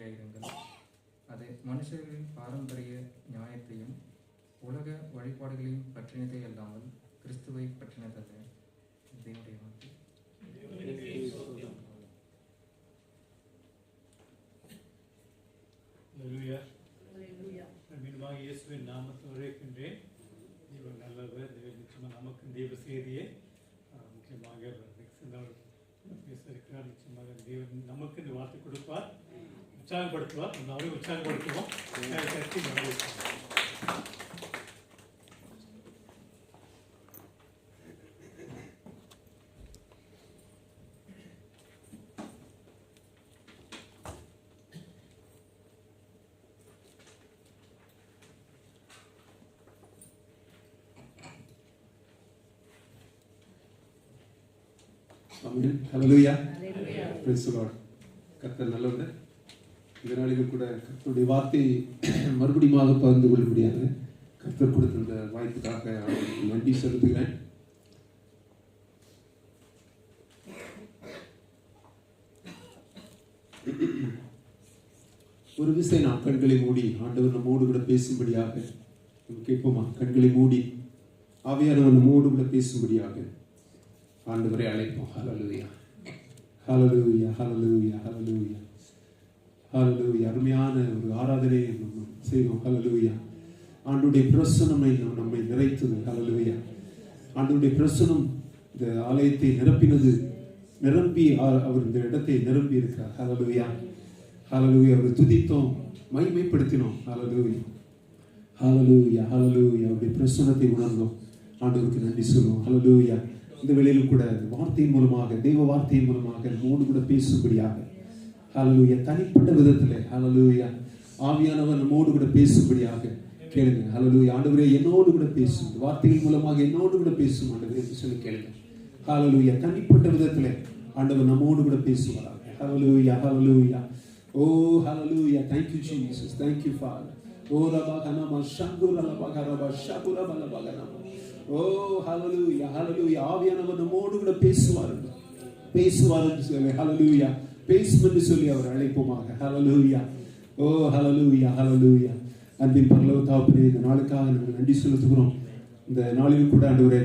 பற்றியாயிருங்கள். அது மனுஷர்களின் பாரம்பரிய நியாயத்தையும் உலக வழிபாடுகளையும் பற்றினதே அல்லாமல் கிறிஸ்துவை பற்றினதல்ல. தேவனுடைய வார்த்தை. மீண்டுமாக இயேசுவின் நாமத்தை வரவேற்கின்றேன். தேவன் நல்லவர். நிச்சயமாக நமக்கு தேவ செய்தியை முக்கியமாக பேச இருக்கிறார். நிச்சயமாக தேவன் நமக்கு இந்த வார்த்தை கொடுப்பார், உற்சாகப்படுத்துவார். நம்ம அவரை உற்சாகப்படுத்துவோம். ஹல்லேலூயா. Praise the Lord. கர்த்தர் நல்லவர். இந்த நாளில் கூட கர்த்தருடைய வார்த்தையை மறுபடியும் பகிர்ந்து கொள்ள முடியாது. கர்த்தர் கொடுத்த இந்த வாய்ப்புக்காக நன்றி செலுத்துகிறேன். ஒரு விசை நாம் கண்களை மூடி ஆண்டவர் நம்மோடு கூட பேசும்படியாக கேட்போமா? கண்களை மூடி ஆவியானவர் நம்மோடு கூட பேசும்படியாக ஆண்டவரை அழைப்போம். ஹல்லேலூயா, ஹல்லேலூயா, ஹல்லேலூயா, ஹல்லேலூயா, ஹல்லேலூயா. அருமையான ஒரு ஆராதனையை நம்ம செய்வோம். ஹல்லேலூயா. ஆண்டவருடைய பிரசன்னம் நம்மை நிறைத்தது. ஹல்லேலூயா. ஆண்டவருடைய பிரசன்னம் இந்த ஆலயத்தை நிரப்பினது. நிரம்பி அவர் இந்த இடத்தை நிரம்பி இருக்கிறார். ஹல்லேலூயா, ஹல்லேலூயா. அவரை துதித்தோம், மகிமைப்படுத்தினோம். ஹல்லேலூயா, ஹல்லேலூயா, ஹல்லேலூயா. அவருடைய பிரசன்னத்தை உணர்ந்தோம். ஆண்டவருக்கு நன்றி சொல்லுவோம். ஹல்லேலூயா. இந்த வேளையில் கூட வார்த்தையின் மூலமாக, தெய்வ வார்த்தையின் மூலமாக நம்மோடு கூட பேசும்படியாக, ஹல்லேலூயா, தனிப்பட்ட விதத்தில் ஹல்லேலூயா ஆவியானவர் நம்மோடு கூட பேசும்படியாக கேளுங்க. ஹல்லேலூயா. ஆண்டவரே என்னோடு கூட பேசும், வார்த்தையின் மூலமாக என்னோடு கூட பேசும் ஆண்டவரே என்று சொல்லி கேளுங்க. ஹல்லேலூயா. தனிப்பட்ட விதத்தில் ஆண்டவர் நம்மோடு கூட பேசுவாராக. ஹல்லேலூயா, ஹல்லேலூயா. ஓ ஹல்லேலூயா. Thank you Jesus. Thank you Father. ஓ ரபா கனமா ஷங்குர ரபா கரபா ஷகுர பலபா கனமா. ஓ ஹல்லேலூயா, ஹல்லேலூயா. ஆவியானவர் நம்மோடு கூட பேசுவார் என்று சொல்லி ஹல்லேலூயா பேசும் என்று சொல்லி அவர் அழைப்போமாக. ஹல்லேலூயா. ஓ ஹல்லேலூயா, ஹல்லேலூயா. அன்பின் பரலோக தகப்பனே, இந்த நாளுக்காக நாங்கள் நன்றி செலுத்துகிறோம். இந்த நாளில் கூட ஆண்டவரே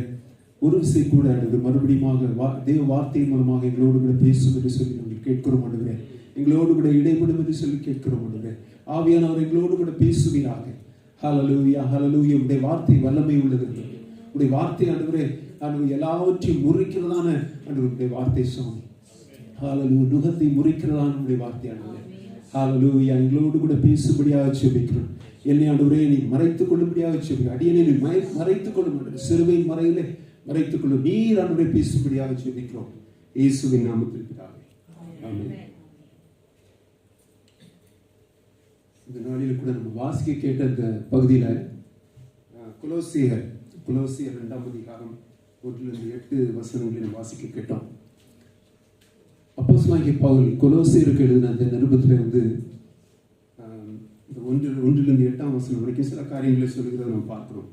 ஒரு விசை கூட ஆண்டவர் மறுபடியும் தேவ வார்த்தையின் மூலமாக எங்களோடு கூட பேசும் என்று சொல்லி நாங்கள் கேட்கிறோம் ஆண்டவரே. எங்களோடு கூட இடைப்படும் என்று சொல்லி கேட்கிறோம் ஆண்டவரே. ஆவியானவர் எங்களோடு கூட பேசுவீராக. ஹல்லேலூயா, ஹல்லேலூயா. உடைய வார்த்தை வல்லமை உள்ளது. உடைய வார்த்தை ஆண்டவரே ஆண்டவர் எல்லாவற்றையும் முறிக்கிறதான ஆண்டவருடைய வார்த்தை சுவாமி. ஹல்லேலூயா. நுகத்தை முறிக்கிறதான உடைய வார்த்தை ஆண்டவரே. ஹல்லேலூயா. எங்களோடு கூட பேசும்படியாக ஜெபிக்கிறோம். என்னை ஆண்டவரே நீ மறைத்துக் கொள்ளும்படியாக ஜெபிக்கிறேன். அடியேனை நீ மறைத்துக் கொள்ளும் ஆண்டவரே. சிலுவையின் மறையிலே மறைத்துக் கொள்ளும். நீர் ஆண்டவரே பேசும்படியாக ஜெபிக்கிறோம். இயேசுவின் நாமத்தில் பிதாவே. ஆமென். இந்த நாளில் கூட நம்ம வாசிக்க கேட்ட இந்த பகுதியில் கொலோசியர் 2ஆம் அதிகாரம் 1-8 வாசிக்க கேட்டோம். அப்போஸ்தலனாகிய பவுல் கொலோசியருக்கு எழுதின அந்த நிருபத்தில் வந்து 1-8 வரைக்கும் சில காரியங்களை சொல்லுகிறத நம்ம பார்க்கிறோம்.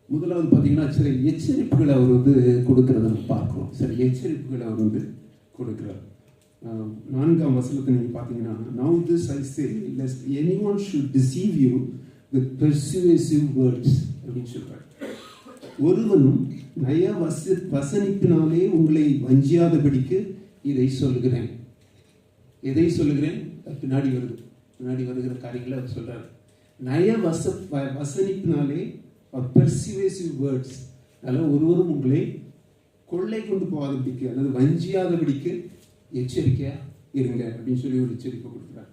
முதலாவது பார்த்தீங்கன்னா சில எச்சரிப்புகளை அவர் வந்து கொடுக்கிறத நம்ம பார்க்கிறோம். சில எச்சரிப்புகளை அவர் வந்து கொடுக்கிறார். 4ஆம் வசனத்தை நீங்கள் பார்த்தீங்கன்னா, now this I say lest anyone should deceive you with persuasive words அப்படின்னு சொல்றார். ஒருவனும் நய வசனிப்பினாலே உங்களை வஞ்சியாதபடிக்கு இதை சொல்லுகிறேன். எதை சொல்லுகிறேன்? பின்னாடி வருகிற காரியங்களை அவர் சொல்றார். நய வசனிப்பினாலே persuasive words, அதனால ஒருவரும் உங்களை கொள்ளை கொண்டு போகாதபடிக்கு அல்லது வஞ்சியாதபடிக்கு எச்சரிக்கையா இருங்க அப்படின்னு சொல்லி ஒரு எச்சரிக்கை கொடுக்குறார்.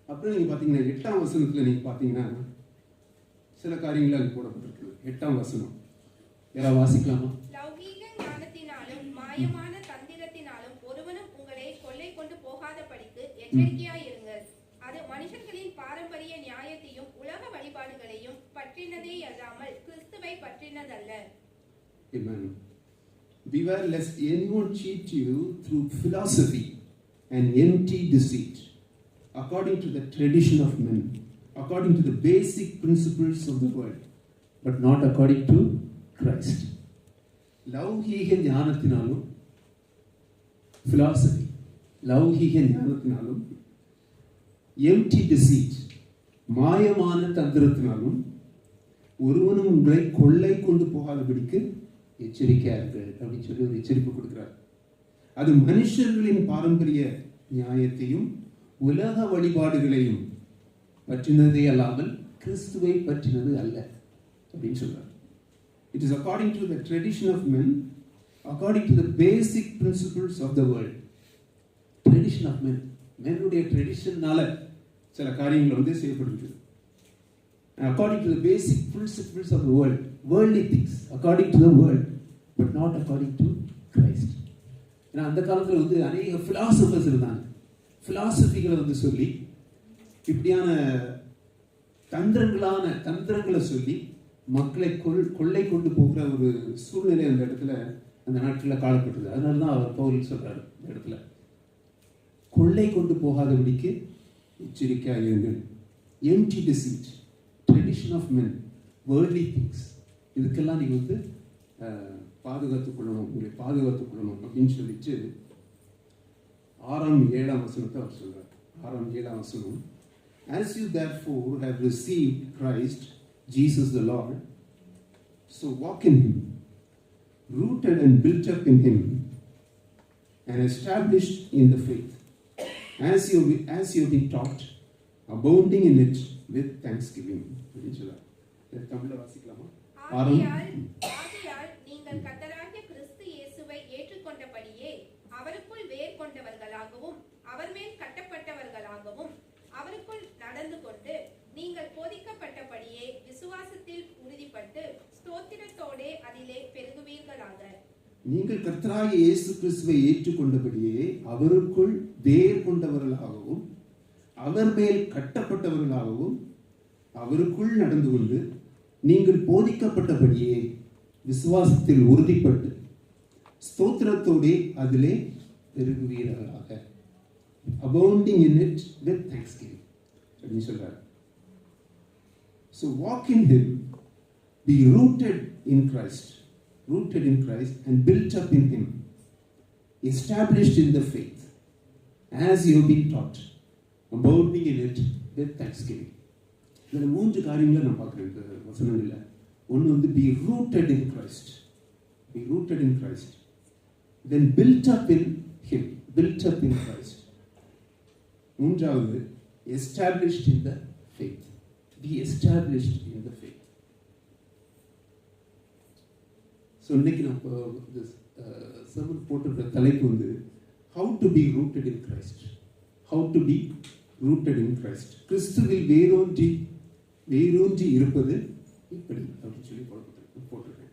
அப்புறம் நீங்க பாத்தீங்கன்னா 8ஆம் வசனத்துல நீங்க பாத்தீங்கன்னா சில காரியங்கள் அங்கு போடப்பட்டிருக்கு. 8ஆம் வசனம் யாராவது வாசிக்கலாமா? லௌகீக ஞானத்தினாலும் மாயமான தந்திரத்தினாலும் ஒருவனும் உங்களை கொள்ளை கொண்டு போகாதபடிக்கு எச்சரிக்கையாயிருங்கள். அது மனுஷர்களின் பாரம்பரிய நியாயத்தையும் உலக வழிபாடுகளையும் பற்றினதே அல்லாமல் கிறிஸ்துவை பற்றினதல்ல. Amen. Beware lest anyone cheat you through philosophy and empty deceit, according to the tradition of men, according to the basic principles of the world, but not according to Christ. லௌகீக ஞானத்தினாலும் philosophy, லௌகிக ஞானத்தினாலும் empty deceit மாயமான தந்திரத்தினாலும் ஒருவனும் உங்களை கொள்ளை கொண்டு போகாதபடிக்கு எச்சரிக்கையா இருக்கு அப்படின்னு சொல்லி ஒரு எச்சரிப்பு கொடுக்கிறார். அது மனுஷர்களின் பாரம்பரிய நியாயத்தையும் உலக வழிபாடுகளையும் பற்றினதே அல்லாமல் கிறிஸ்துவை பற்றினது அல்ல அப்படின்னு சொல்றார். It is according to the tradition of men, according to the basic principles of the world. Tradition of men. மென்னுடைய ட்ரெடிஷன்னால சில காரியங்கள் செய்யப்படுகிறது. According to the basic principles of the world, worldly things, according to the world, but not according to Christ. ஏன்னா அந்த காலத்தில் அநேக philosophers இருந்தாங்க. philosophyகளை சொல்லி இப்படியான தந்திரங்களை சொல்லி மக்களை கொள்ளை கொண்டு போகிற ஒரு சூழ்நிலை அந்த இடத்துல அந்த நாட்களில் காணப்பட்டது. அதனால தான் அவர் பவுல் சொல்றாரு இந்த இடத்துல, கொள்ளை கொண்டு போகாதபடிக்கு எச்சரிக்கையாக இருங்கள். Empty deceit, tradition of men, worldly things, இதுக்கெல்லாம் நீங்கள் பாதுகாத்துக் கொள்ளணும், உங்களை பாதுகாத்துக் கொள்ளணும் அப்படின்னு சொல்லிட்டு 6-7 வசனத்தை அவர் சொல்றார். 6-7 வசனம், as you therefore have received Christ Jesus the Lord, so walk in him, rooted and built up in him, and established in the faith, as you have been taught, abounding in it with thanksgiving. தமிழ்ல வாசிக்கலாமா? ஆகையால் நீங்கள் கர்த்தராகிய கிறிஸ்து இயேசுவை ஏற்றுக்கொண்டபடியே அவருக்குள் வேர் கொண்டவர்களாகவும் அவர் மேல் கட்டப்பட்டவர்களாகவும் அவருக்குள் நடந்து கொண்டு நீங்கள் போதிக்கப்பட்டபடியே விசுவாசத்தில் உறுதிப்பட்டு ஸ்தோத்திரத்தோடே அதிலே பெருகுவீர்களாக. நீங்கள் கர்த்தராகிய இயேசு கிறிஸ்துவை ஏற்றுக்கொண்டபடியே அவருக்குள் வேர் கொண்டவர்களாகவும் அவர் மேல் கட்டப்பட்டவர்களாகவும் அவருக்குள் நடந்து கொண்டு நீங்கள் போதிக்கப்பட்டபடியே விசுவாசத்தில் உறுதிப்பட்டு ஸ்தோத்திரத்தோடே அதிலே பெருகுவீர்களாக. abounding in it with thanksgiving அப்படின்னு சொல்றார். So walk in him, be rooted in Christ and built up in him, established in the faith, as you have been taught, abounding in it with thanksgiving. இதுல 3 காரியங்களை நான் பார்க்கிறேன் இந்த வசனங்கள்ல. ஒன்று be rooted in Christ, then built up in him, Christ. மூன்றாவது established in the faith, be established in the faith. So இன்னைக்கு நான் sermon போட்டிருக்கிற தலைப்பு how to be rooted in Christ. கிறிஸ்துவில் வேரூன்றி இருப்பது இப்படி அப்படின்னு சொல்லி போட்டிருக்கேன்.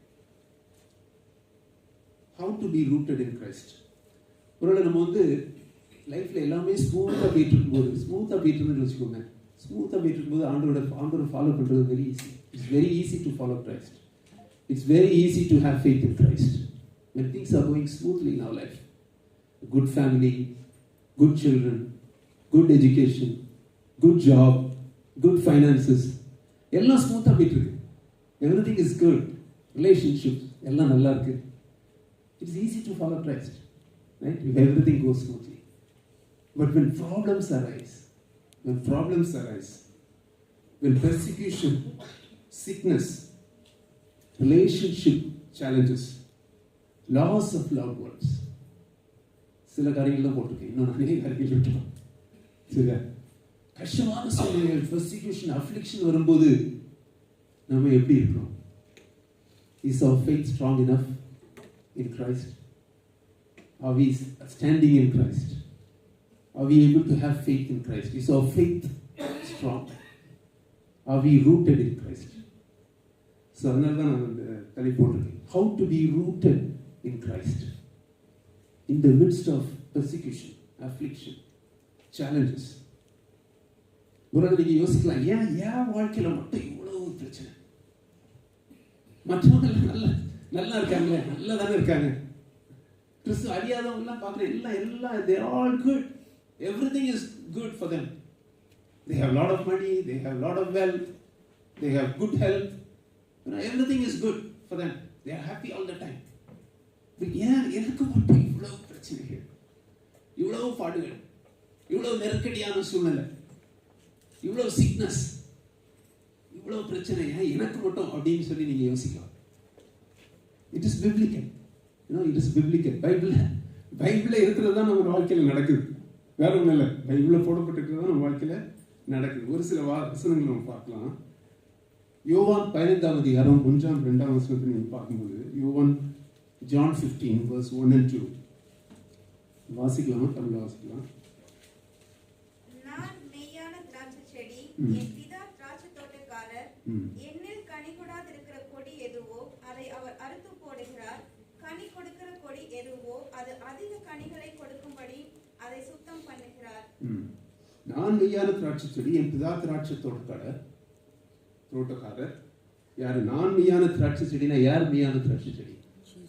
how to be rooted in Christ. ஒருவேளை நம்ம லைஃப்ல எல்லாமே ஸ்மூத்தாக போயிட்டு இருக்கும்போது வச்சுக்கோங்க. ஸ்மூத்தாக போயிட்டு இருக்கும்போது ஆண்டோட ஃபாலோ பண்ணுறது very easy. It's very easy to follow Christ. It's very easy to have faith in Christ when things are going smoothly in our life. A good family, good children, good education, good job, good finances. எல்லாம் ஸ்மூத்தாக போயிட்டு இருக்கு. Everything is good. Relationships எல்லாம் நல்லா இருக்கு. It's easy to follow Christ, right? If everything goes smoothly. But when problems arise, when persecution, sickness, relationship challenges, loss of loved ones, சில காரியங்கள்லாம் போட்டிருக்கேன், இன்னும் நிறைய காரியங்கள் விட்டுரும். சரியா? கஷ்டமான சூழ்நிலைகள், persecution, affliction வரும்போது நம்ம எப்படி இருக்கிறோம்? Is our faith strong enough in Christ? Are we standing in Christ? Are we able to have faith in Christ? Is our faith strong? Are we rooted in Christ? So அதனால தான் நான் இந்த தலை போட்டிருக்கேன். How to be rooted in Christ in the midst of persecution, affliction, challenges. ஒரு நீங்கள் யோசிக்கலாம், ஏன் வாழ்க்கையில் மட்டும் இவ்வளவு பிரச்சனை? மற்றவங்க நல்லா இருக்காங்க, நல்லா தானே இருக்காங்க. கிறிஸ்து அறியாதவங்கலாம் பார்க்குறேன், எல்லாம் they are all good. Everything is good for them. They have a lot of money, they have a lot of wealth, they have good health. Everything is good for them. They are happy all the time. But எனக்கு மட்டும் இவ்வளவு பிரச்சனைகள், இவ்வளவு பாடுகள், இவ்வளவு நெருக்கடியான சூழ்நிலை, இவ்வளவு சிக்னஸ், இவ்வளவு பிரச்சனை எனக்கு மட்டும் அப்படின்னு சொல்லி நீங்க யோசிக்கலாம். It is biblical. It is biblical. பைபிள்ல இருக்கிறது தான் நம்ம வாழ்க்கையில் நடக்குது, வேற ஒன்றும் இல்லை. பைபிளில் போடப்பட்டிருக்கிறது தான் நம்ம வாழ்க்கையில் நடக்குது. ஒரு சில வசனங்கள் நம்ம பார்க்கலாம். யோவான் 15ஆம் அதிகாரம் 1ஆம் 2ஆம் வசனத்தை நீங்கள் பார்க்கும்போது, யோவான் John 15 verse 1 and 2 வாசிக்கலாமா? தமிழ்ல வாசிக்கலாம். நான் மெய்யான திராட்சை செடி, என் பிதா திராட்சை தோட்டக்காரர். என்னில் கனி கொடாதிருக்கிற கொடி எதுவோ அதை அவர் அறுத்து போடுகிறார். கனி கொடுக்கிற கொடி எதுவோ அது அதிக கனிகளை கொடுக்கும்படி அதை சுத்தம் பண்ணுகிறார். நான் மெய்யான திராட்சை செடி, என் பிதா திராட்சை தோட்டக்காரர். யாரு நான் மெய்யான திராட்சை செடினா? யார் மெய்யான திராட்சை செடி?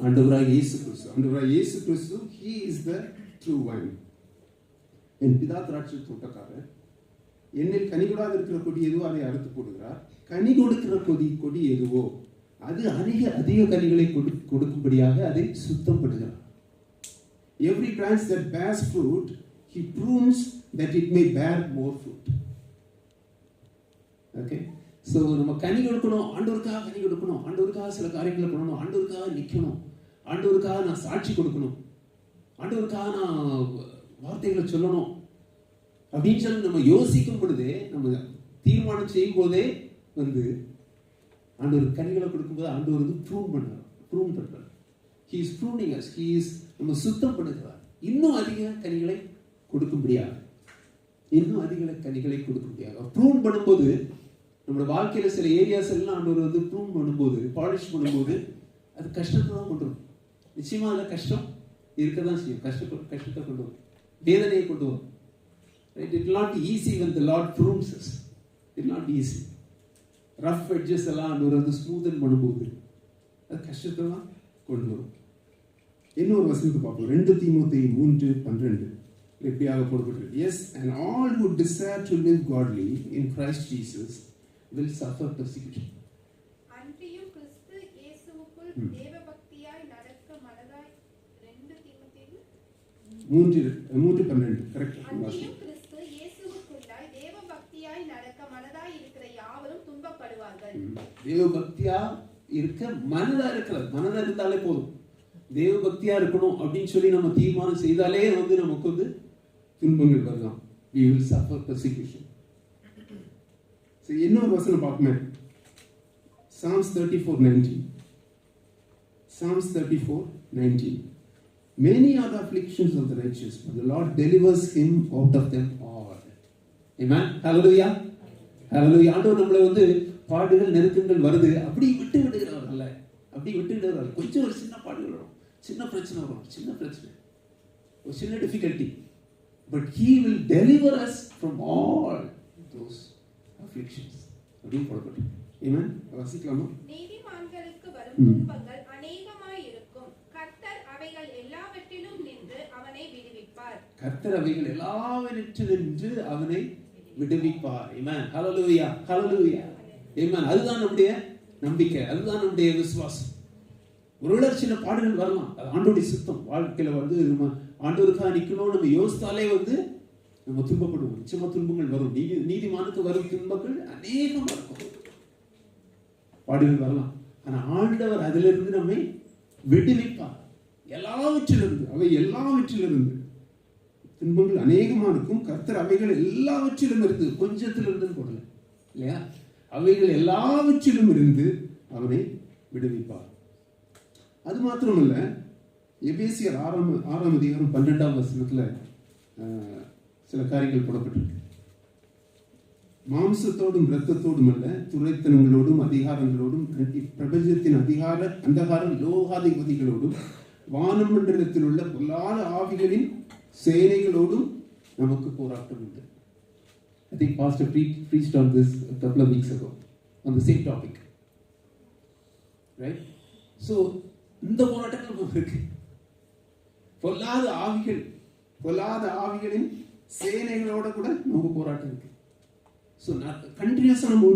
ஆண்டவராகிய இயேசு கிறிஸ்து. ஆண்டவராகிய இயேசு கிறிஸ்து, he is the true vine. என் பிதா திராட்சை தோட்டக்காரர். என்னில் கனி கொடாது இருக்கிற கொடி எதுவோ அதை அறுத்து போடுகிறார். கனி கொடுக்கிற கொடி எதுவோ அது அதிக கனிகளை கொடுக்கும்படியாக அதை சுத்தம் பண்ணுகிறார். Every branch that bears fruit, he prunes that it may bear more fruit. Okay? So நம்ம கனி கொடுக்கணும், ஆண்டவருக்காக கனி கொடுக்கணும், ஆண்டவருக்காக சில காரியங்களை பண்ணணும், ஆண்டவருக்காக நிற்கணும், ஆண்டவருக்காக நான் சாட்சி கொடுக்கணும், ஆண்டவருக்காக நான் வார்த்தைகளை சொல்லணும் அப்படின்னு சொல்லி நம்ம யோசிக்கும் பொழுதே, நம்ம தீர்மானம் செய்யும் போதே ஆண்டவர் கனிகளை கொடுக்கும்போது ஆண்டவர் ப்ரூன் பண்றார். He is pruning us. He is நம்ம சுத்தம் பண்ணுகிறார். இன்னும் அதிக கனிகளை கொடுக்கும்படியாக, ப்ரூன் பண்ணும்போது நம்மளோட வாழ்க்கையில சில ஏரியாஸ் எல்லாம் ஆண்டவர் ப்ரூன் பண்ணும்போது, பாலிஷ் பண்ணும்போது அது கஷ்டத்தை தான் கொண்டு வரும். நிச்சயமா அதில் கஷ்டம் இருக்கதான் செய்யும். கஷ்டத்தை கொண்டு வரும், வேதனையை கொண்டு வரும். It will not be easy when the Lord prunes us. It will not be easy. Rough edges எல்லாம் ஆண்டவர் ஸ்மூதன் பண்ணும்போது அது கஷ்டத்தை தான் கொண்டு வரும். இன்னொரு வசனத்தை பார்ப்போம். 2 தீமோத்தேயு 3:12 எப்படியாக போடப்பட்டிருக்கு. Yes, and all who desire to live godly in Christ Jesus will suffer persecution. அன்றியும் கிறிஸ்து இயேசுவுக்குள் தேவபக்தியாய் நடக்க மனதாய் 2 தீமோத்தேயு 3:12 கரெக்ட். அன்றியும் கிறிஸ்து இயேசுவுக்குள்ளாய் தேவபக்தியாய் நடக்க மனதாய் இருக்கிற யாவரும் துன்பப்படுவார்கள். தேவபக்தியா இருக்க மனதா இருந்தாலே போதும். தேவபக்தியா இருக்கணும் அப்படின்னு சொல்லி நம்ம தீர்மானம் செய்தாலே நமக்கு துன்பங்கள் வரலாம். We will suffer persecution. சரி, இன்னொரு வசனம் பார்ப்போமே. Psalms 34:19. Many are the afflictions of the righteous, but the Lord delivers him out of them all. Amen. Hallelujah. Hallelujah. ஆண்டவர் நம்மளை பாடுகள் நெருக்கங்கள் வருது அப்படி விட்டு விடுகிறார்கள். கொஞ்சம் ஒரு சின்ன பாடுகள் வரும், சின்ன பிரச்சனை வரும், ஒரு சின்ன difficulty, but he will deliver us from all those afflictions. அப்படின்னு போடப்பட்டு. Amen. வாசிக்கலாமா? நீதிமான்களுக்கு வரும் துன்பங்கள் அநேகமாய் இருக்கும். கர்த்தர் அவைகள் எல்லாவற்றிலும் நின்று அவனை விடுவிப்பார். Amen. Hallelujah. Hallelujah. Amen. அதுதான் நம்முடைய நம்பிக்கை, அதுதான் நம்முடைய விசுவாசம். ஒருவேளை சில பாடுகள் வரலாம், அது ஆண்டவருடைய சித்தம். வாழ்க்கையில நம்ம ஆண்டவருக்காக நிக்கணும் நம்ம யோசித்தாலே நம்ம துன்பப்படுவோம். நிச்சயமா துன்பங்கள் வரும். நீதிமானுக்கு வரும் துன்பங்கள் அநேகமா இருக்கும். பாடுகள் வரலாம், ஆனா ஆண்டவர் அதிலிருந்து நம்மை விடுவிப்பார். எல்லாவற்றிலிருந்து துன்பங்கள் அநேகமா இருக்கும். கர்த்தர் அவைகள் எல்லாவற்றிலும் இருந்து, கொஞ்சத்திலிருந்து போடல இல்லையா, அவைகள் எல்லாவற்றிலும் இருந்து அவனை விடுவிப்பார். அது மாத்திரமல்ல, எபேசியர் 6ஆம் அதிகாரம் 12ஆம் வசனத்துல சில காரியங்கள் போடப்பட்டிருக்கு. மாம்சத்தோடும் இரத்தத்தோடும் அல்ல, துரைத்தனங்களோடும் அதிகாரங்களோடும் பிரபஞ்சத்தின் அந்தகார லோகாதிபதிகளோடும் வானமண்டலத்தில் உள்ள பொல்லாத ஆவிகளின் சேனைகளோடும் நமக்கு போராட்டம் உண்டு. I think Pastor preached on this a couple of weeks ago on the same topic, right? So இந்த போராட்டங்கள் இருக்கு. பொல்லாத ஆவிகளின் சேனைகளோட கூட நமக்கு போராட்டம் இருக்கு. ஸோ கண்டினியூஸா நம்ம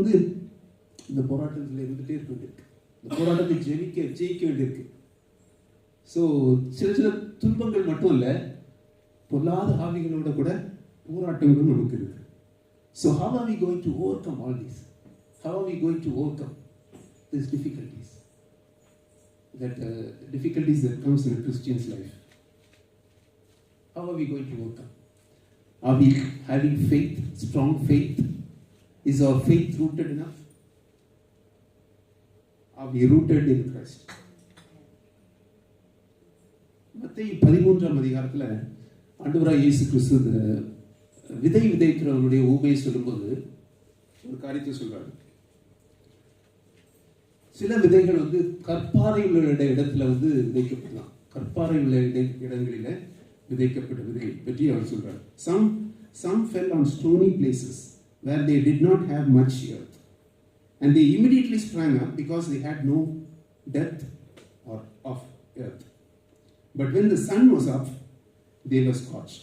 இந்த போராட்டத்தில் இருந்துட்டே இருக்க வேண்டியிருக்கு. இந்த போராட்டத்தை ஜெயிக்க வேண்டியிருக்கு. ஸோ சில துன்பங்கள் மட்டும் இல்லை, பொல்லாத ஆவிகளோட கூட போராட்டங்களும் நமக்கு இருக்கு. So how are we going to overcome all these? How are we going to overcome these difficulties? Difficulties that comes in a Christian's life. How are we going to overcome? Are we having faith, strong faith? Is our faith rooted enough? Are we rooted in Christ? மத்தேயு 13ஆம் அதிகாரத்தில் ஆண்டவராய் இயேசு கிறிஸ்து விதை விதைக்கிறவனுடைய ஊமையை சொல்லும்போது ஒரு காரியத்தை சொல்றாரு. சில விதைகள் கற்பாறை உள்ள இடத்துல விதைக்கப்படலாம். கற்பாறை உள்ள இடங்களில விதைக்கப்பட்ட விதை பற்றி அவர் சொல்றார். Some fell on stony places where they did not have much earth, and they immediately sprang up because they had no depth or of earth. But when the sun was up, they were scorched,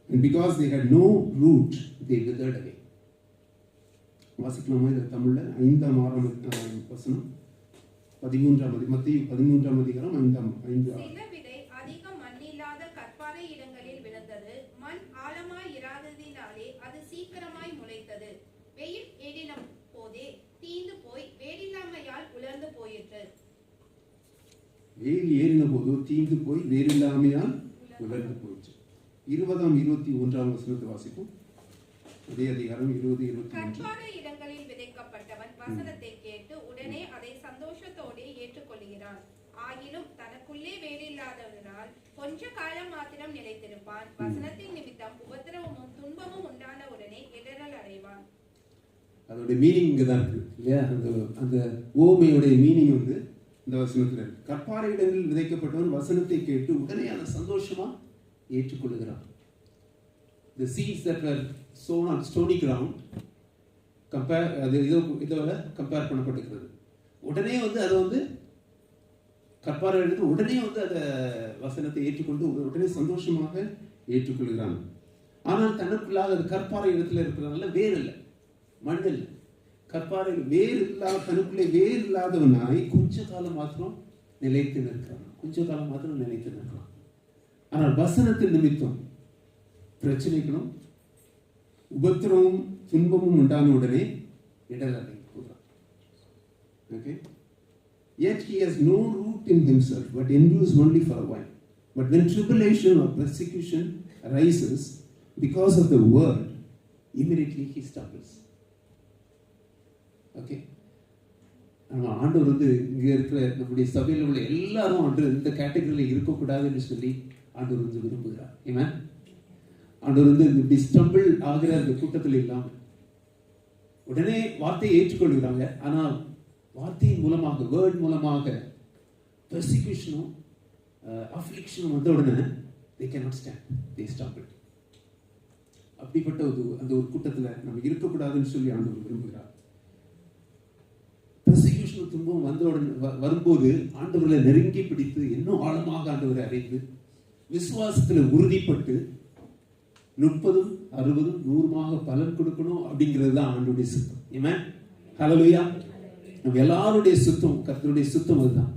and because they had no root, they withered away. வாசிக்கலாமா? இது தமிழ்ல 5ஆம் வசனம் 13ஆம் மத்தேயு 13ஆம் அதிகாரம் 5. சில விதை அதிக மண்ணில்லாத கற்பாறை இடங்களில் விழுந்தது. மண் ஆழமாய் இராததினாலே அது சீக்கிரமாய் முளைத்தது. வெயில் ஏறின போதே தீந்து போய் வேரில்லாமையால் உலர்ந்து போயிற்று. வெயில் ஏறின போது தீந்து போய் வேரில்லாமையால் உலர்ந்து போயிற்று. 20ஆம் 21ஆம் வசனத்தை வாசிப்போம். அதே அதிகாரம் 20-21. கற்பாறை இடங்களில் விதைக்கப்பட்டவன் வசனத்தை கேட்டு உடனே அதை சந்தோஷத்தோடு ஏற்றுக்கொள்கிறான். ஆகிலும் தனக்குள்ளே வேறில்லாதவனால் கொஞ்ச காலம் மாத்திரம் நிலைத்திருப்பான். வசனத்தின் நிமித்தம் உபத்திரவமும் துன்பமும் உண்டான உடனே இடரல் அடைவான். அதோட மீனிங் இங்கதான் இருக்கு இல்லையா? அந்த ஓமையோடைய மீனிங் இந்த வசனத்துல இருக்கு. கற்பாறை இடங்களில் விதைக்கப்பட்டவன் வசனத்தை கேட்டு உடனே அதை சந்தோஷமா ஏற்றுக்கொள்கிறான். The seeds that were sown on stony ground இதோட கம்பேர் பண்ணப்பட்டிருக்கிறது. உடனே அதை கற்பாறை இடத்துல உடனே அதை வசனத்தை ஏற்றுக்கொண்டு உடனே சந்தோஷமாக ஏற்றுக்கொள்கிறான். ஆனால் தனக்குள்ளாக அது கற்பாறை இடத்துல இருக்கிறதுனால வேறு இல்லை, மண் இல்லை. கற்பாறை வேறு இல்லாத தனக்குள்ளே வேறு இல்லாதவனாய் கொஞ்ச காலம் மாத்திரம் நிலைத்து நிற்கிறான். கொஞ்ச காலம் மாத்திரம் நிலைத்து நிற்கிறான். ஆனால் வசனத்தின் நிமித்தம் பிரச்சனைகளும் உபத்திரமும் துன்பமும் உண்டான உடனே இடர் அடைந்து போகிறான். Okay? Yet he has no root in himself, but endures only for a while. But when tribulation or persecution arises because of the word, immediately he stumbles. Okay? ஆண்டவர் இங்க இருக்கிற நம்முடைய சபையில் உள்ள எல்லாரும் இந்த கேட்டகரியில் இருக்கக்கூடாதுன்னு சொல்லி ஆண்டவர் விரும்புகிறார். ஆமென். ஆண்டவர் இப்படி ஸ்டம்பிள் ஆகிற அந்த கூட்டத்தில் இல்லாம உடனே வார்த்தையை ஏற்றுக்கொள்கிறாங்க. ஆனால் வார்த்தையின் மூலமாக வேர்ட் மூலமாக பெர்சிக்யூஷனும் அஃப்ளிக்ஷனும் வந்த உடனே they cannot stand, they stumble. அப்படிப்பட்ட அந்த ஒரு கூட்டத்தில் நம்ம இருக்கக்கூடாதுன்னு சொல்லி ஆண்டவர் விரும்புகிறார். பெர்சிக்யூஷன் துன்பம் வரும்போது ஆண்டவர்களை நெருங்கி பிடித்து இன்னும் ஆழமாக ஆண்டவரை அறிந்து விசுவாசத்தில் உறுதிப்பட்டு 30-60-100 பலன் கொடுக்கணும் அப்படிங்கிறது தான் ஆண்டவருடைய சித்தம். ஆமென். ஹல்லேலூயா. நம்ம எல்லாருடைய சித்தம், கர்த்தருடைய சித்தம் அதுதான்.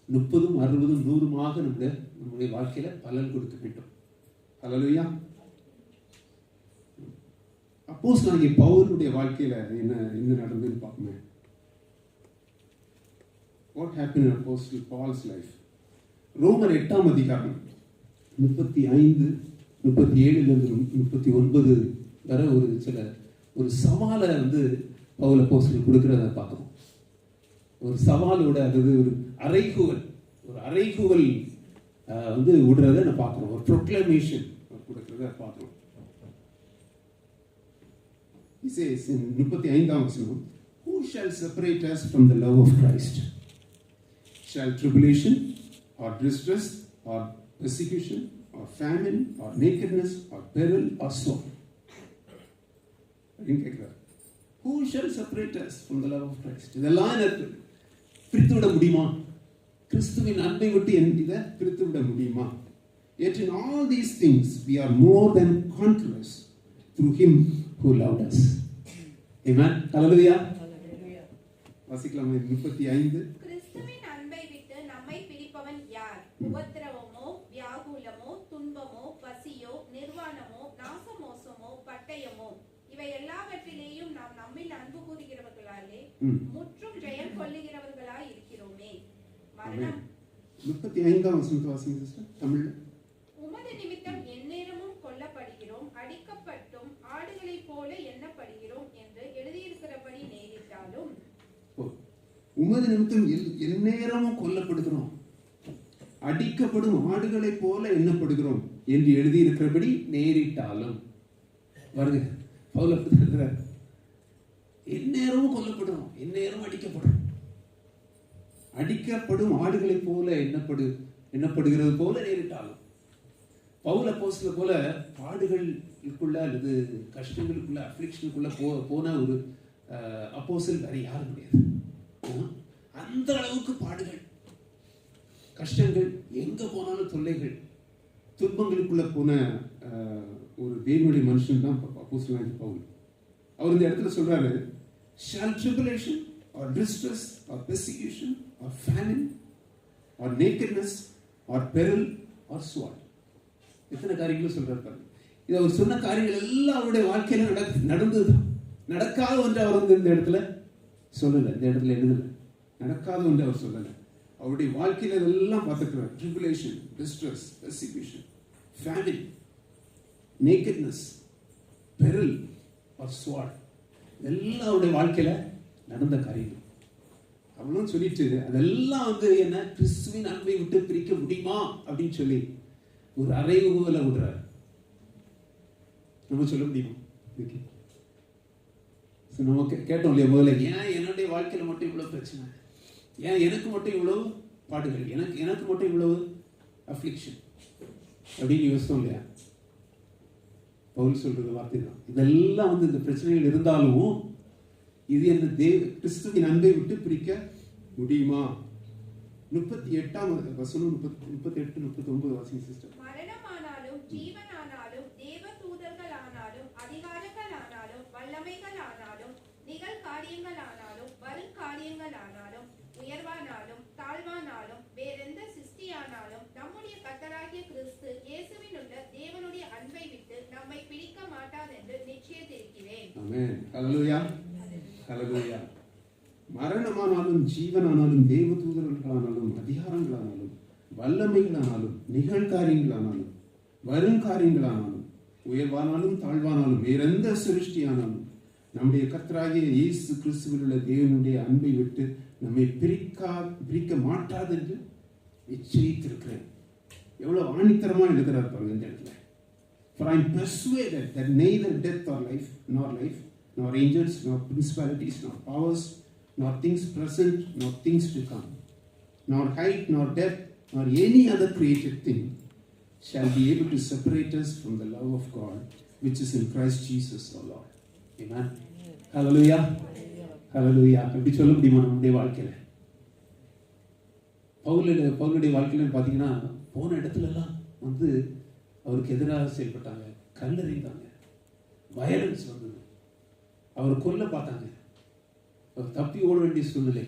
30-60-100 நம்முடைய வாழ்க்கையில பலன் கொடுக்க வேண்டும். ஹல்லேலூயா. அப்போஸ்தலனாகிய பவுலுடைய வாழ்க்கையில என்ன நடந்ததுன்னு பார்ப்போமே. What happened in Apostle Paul's life? ரோமர் 8ஆம் அதிகாரம் 35-37 வரை ஒரு சவாலை பவுல் அப்போஸ்தலன் கொடுக்கிறத பார்க்கணும். ஒரு சவாலோட ஒரு அறைகூவல் விடுறத நான் பார்க்கணும். ஒரு ப்ரொக்ளமேஷன் கொடுக்கிறத பார்க்கணும். He says in 35ஆம் வசனம், who shall separate us from the love of Christ? Shall tribulation or distress or persecution or famine or nakedness or peril or sword? Who shall separate us from the love of Christ? இதெல்லாம் எனக்கு பிரித்து விட முடியுமா? கிறிஸ்துவின் அன்பை விட்டு இதை பிரித்து விட முடியுமா? Yet in all these things we are more than conquerors through him who loved us. Amen. Hallelujah. வாசிக்கலாம் 35. கிறிஸ்துவின் அன்பை விட்டு நம்மை பிரிப்பவன் யார்? உபத்திரவமோ, வியாகுலமோ, துன்பமோ, பசியோ, முற்றும் ஜெயம் கொள்ளுகிறவர்களாய் இருக்கிறோமே. ஆமென். 35ஆம் வசனத்தை வாசிங்க சிஸ்டர் தமிழ்ல. உமது நிமித்தம் எந்நேரமும் கொல்லப்படுகிறோம், அடிக்கப்பட்டும் ஆடுகளைப் போல எண்ணப்படுகிறோம் என்று எழுதியிருக்கிறபடி நேரிட்டாலும். உமது நிமித்தம் எந்நேரமும் கொல்லப்படுகிறோம், அடிக்கப்படும் ஆடுகளைப் போல எண்ணப்படுகிறோம் என்று எழுதியிருக்கிறபடி நேரிட்டாலும். வருங்க பவுல் அப்படி இருக்கிறார். எந்நேரமும் கொல்லப்படுறோம், எந்நேரமும் அடிக்கப்படுறோம், அடிக்கப்படும் ஆடுகளைப் போல எண்ணப்படுகிறது போல நேரிட்டாலும். பவுல் அப்போஸ்தலர் போல பாடுகளுக்குள்ள அல்லது கஷ்டங்களுக்குள்ள அஃப்ளிக்ஷனுக்குள்ள போன ஒரு அப்போஸ்தலர் வேற யாரும் கிடையாது. அந்த அளவுக்கு பாடுகள், கஷ்டங்கள், எங்க போனாலும் தொல்லைகள், துன்பங்களுக்குள்ள போன ஒரு தேவனுடைய மனுஷன் தான் அப்போஸ்தலனாகிய பவுல். அவர் இந்த இடத்துல சொல்றாரு, shall tribulation or distress or persecution or famine or nakedness or peril or sword. எத்தனை காரியங்களும் சொல்றாரு பாருங்க. இது அவர் சொன்ன காரியங்கள் எல்லாம் அவருடைய வாழ்க்கையில நடந்ததுதான். நடக்காத ஒன்று அவர் வந்து இந்த இடத்துல சொல்லல, இந்த இடத்துல எழுதல. நடக்காத ஒன்று அவர் சொல்லல. அவருடைய வாழ்க்கையில இதெல்லாம் பார்த்துக்கிறார். Tribulation, distress, persecution, famine, nakedness, peril or sword, இதெல்லாம் அவருடைய வாழ்க்கையில நடந்த காரியங்கள். அவ்வளவு சொல்லிட்டு அதெல்லாம் வந்து என்ன, கிறிஸ்துவின் அன்பை விட்டு பிரிக்க முடியுமா அப்படின்னு சொல்லி ஒரு அறைகூவலை விடுறாரு. நம்ம சொல்ல முடியுமா? நம்ம கேட்டோம் இல்லையா முதல்ல, ஏன் என்னுடைய வாழ்க்கையில மட்டும் இவ்வளவு பிரச்சனை, ஏன் எனக்கு மட்டும் இவ்வளவு பாடுகள், எனக்கு மட்டும் இவ்வளவு அஃப்ளிக்ஷன் அப்படின்னு யோசித்தோம் இல்லையா? பவுல் சொல்றது வார்த்தை தான். இதெல்லாம் வந்து இந்த பிரச்சனைகள் இருந்தாலும் இது என்ன கிறிஸ்துவின் அன்பை விட்டு பிரிக்க முடியுமா? 38ஆம் வசனம் 38 39 வாசிங்க சிஸ்டர். மரணமானாலும் ஜீவனானாலும் தேவ தூதர்களானாலும் அதிகாரங்களானாலும் வல்லமைகளானாலும் நிகழ்காரியங்களானாலும் வருங்காரியங்களானாலும் உயர்வானாலும் தாழ்வானாலும் வேறெந்த சிருஷ்டியானாலும் நம்முடைய கர்த்தராகிய கிறிஸ்து இயேசுவில் உள்ள தேவனுடைய அன்பை விட்டு நம்மை பிரிக்க மாட்டாதென்று நிச்சயித்திருக்கிறேன். ஆமென். ஹல்லேலூயா. ஹல்லேலூயா. மரணமானாலும் ஜீவனானாலும் தேவ தூதர்களானாலும் அதிகாரங்களானாலும் வல்லமைகளானாலும் நிகழ்காரியங்களானாலும் வருங்காரியங்களானாலும் உயர்வானாலும் தாழ்வானாலும் வேறெந்த சிருஷ்டியானாலும் நம்முடைய கர்த்தராகிய இயேசு கிறிஸ்துவில் உள்ள தேவனுடைய அன்பை விட்டு நம்மை பிரிக்க மாட்டாது என்று நிச்சயித்திருக்கிறேன். எவ்வளவு ஆணித்தரமா எழுதுறார் பாருங்க இந்த இடத்துல. For I am persuaded that neither death or life, nor angels, nor principalities, nor powers, nor things present, nor things to come, nor height, nor depth, nor any other created thing shall be able to separate us from the love of God, which is in Christ Jesus our Lord. Amen. Hallelujah. Hallelujah. எப்படி சொல்ல முடியுமா நம்முடைய வாழ்க்கையில? பவுலுடைய வாழ்க்கையில பார்த்தீங்கன்னா போன இடத்துல எல்லாம் வந்து அவருக்கு எதிராக செயல்பட்டாங்க, கல்லறிந்தாங்க, வயலன்ஸ் வந்தது, அவர் கொல்ல பார்த்தாங்க, அவர் தப்பி ஓட வேண்டிய சூழ்நிலை,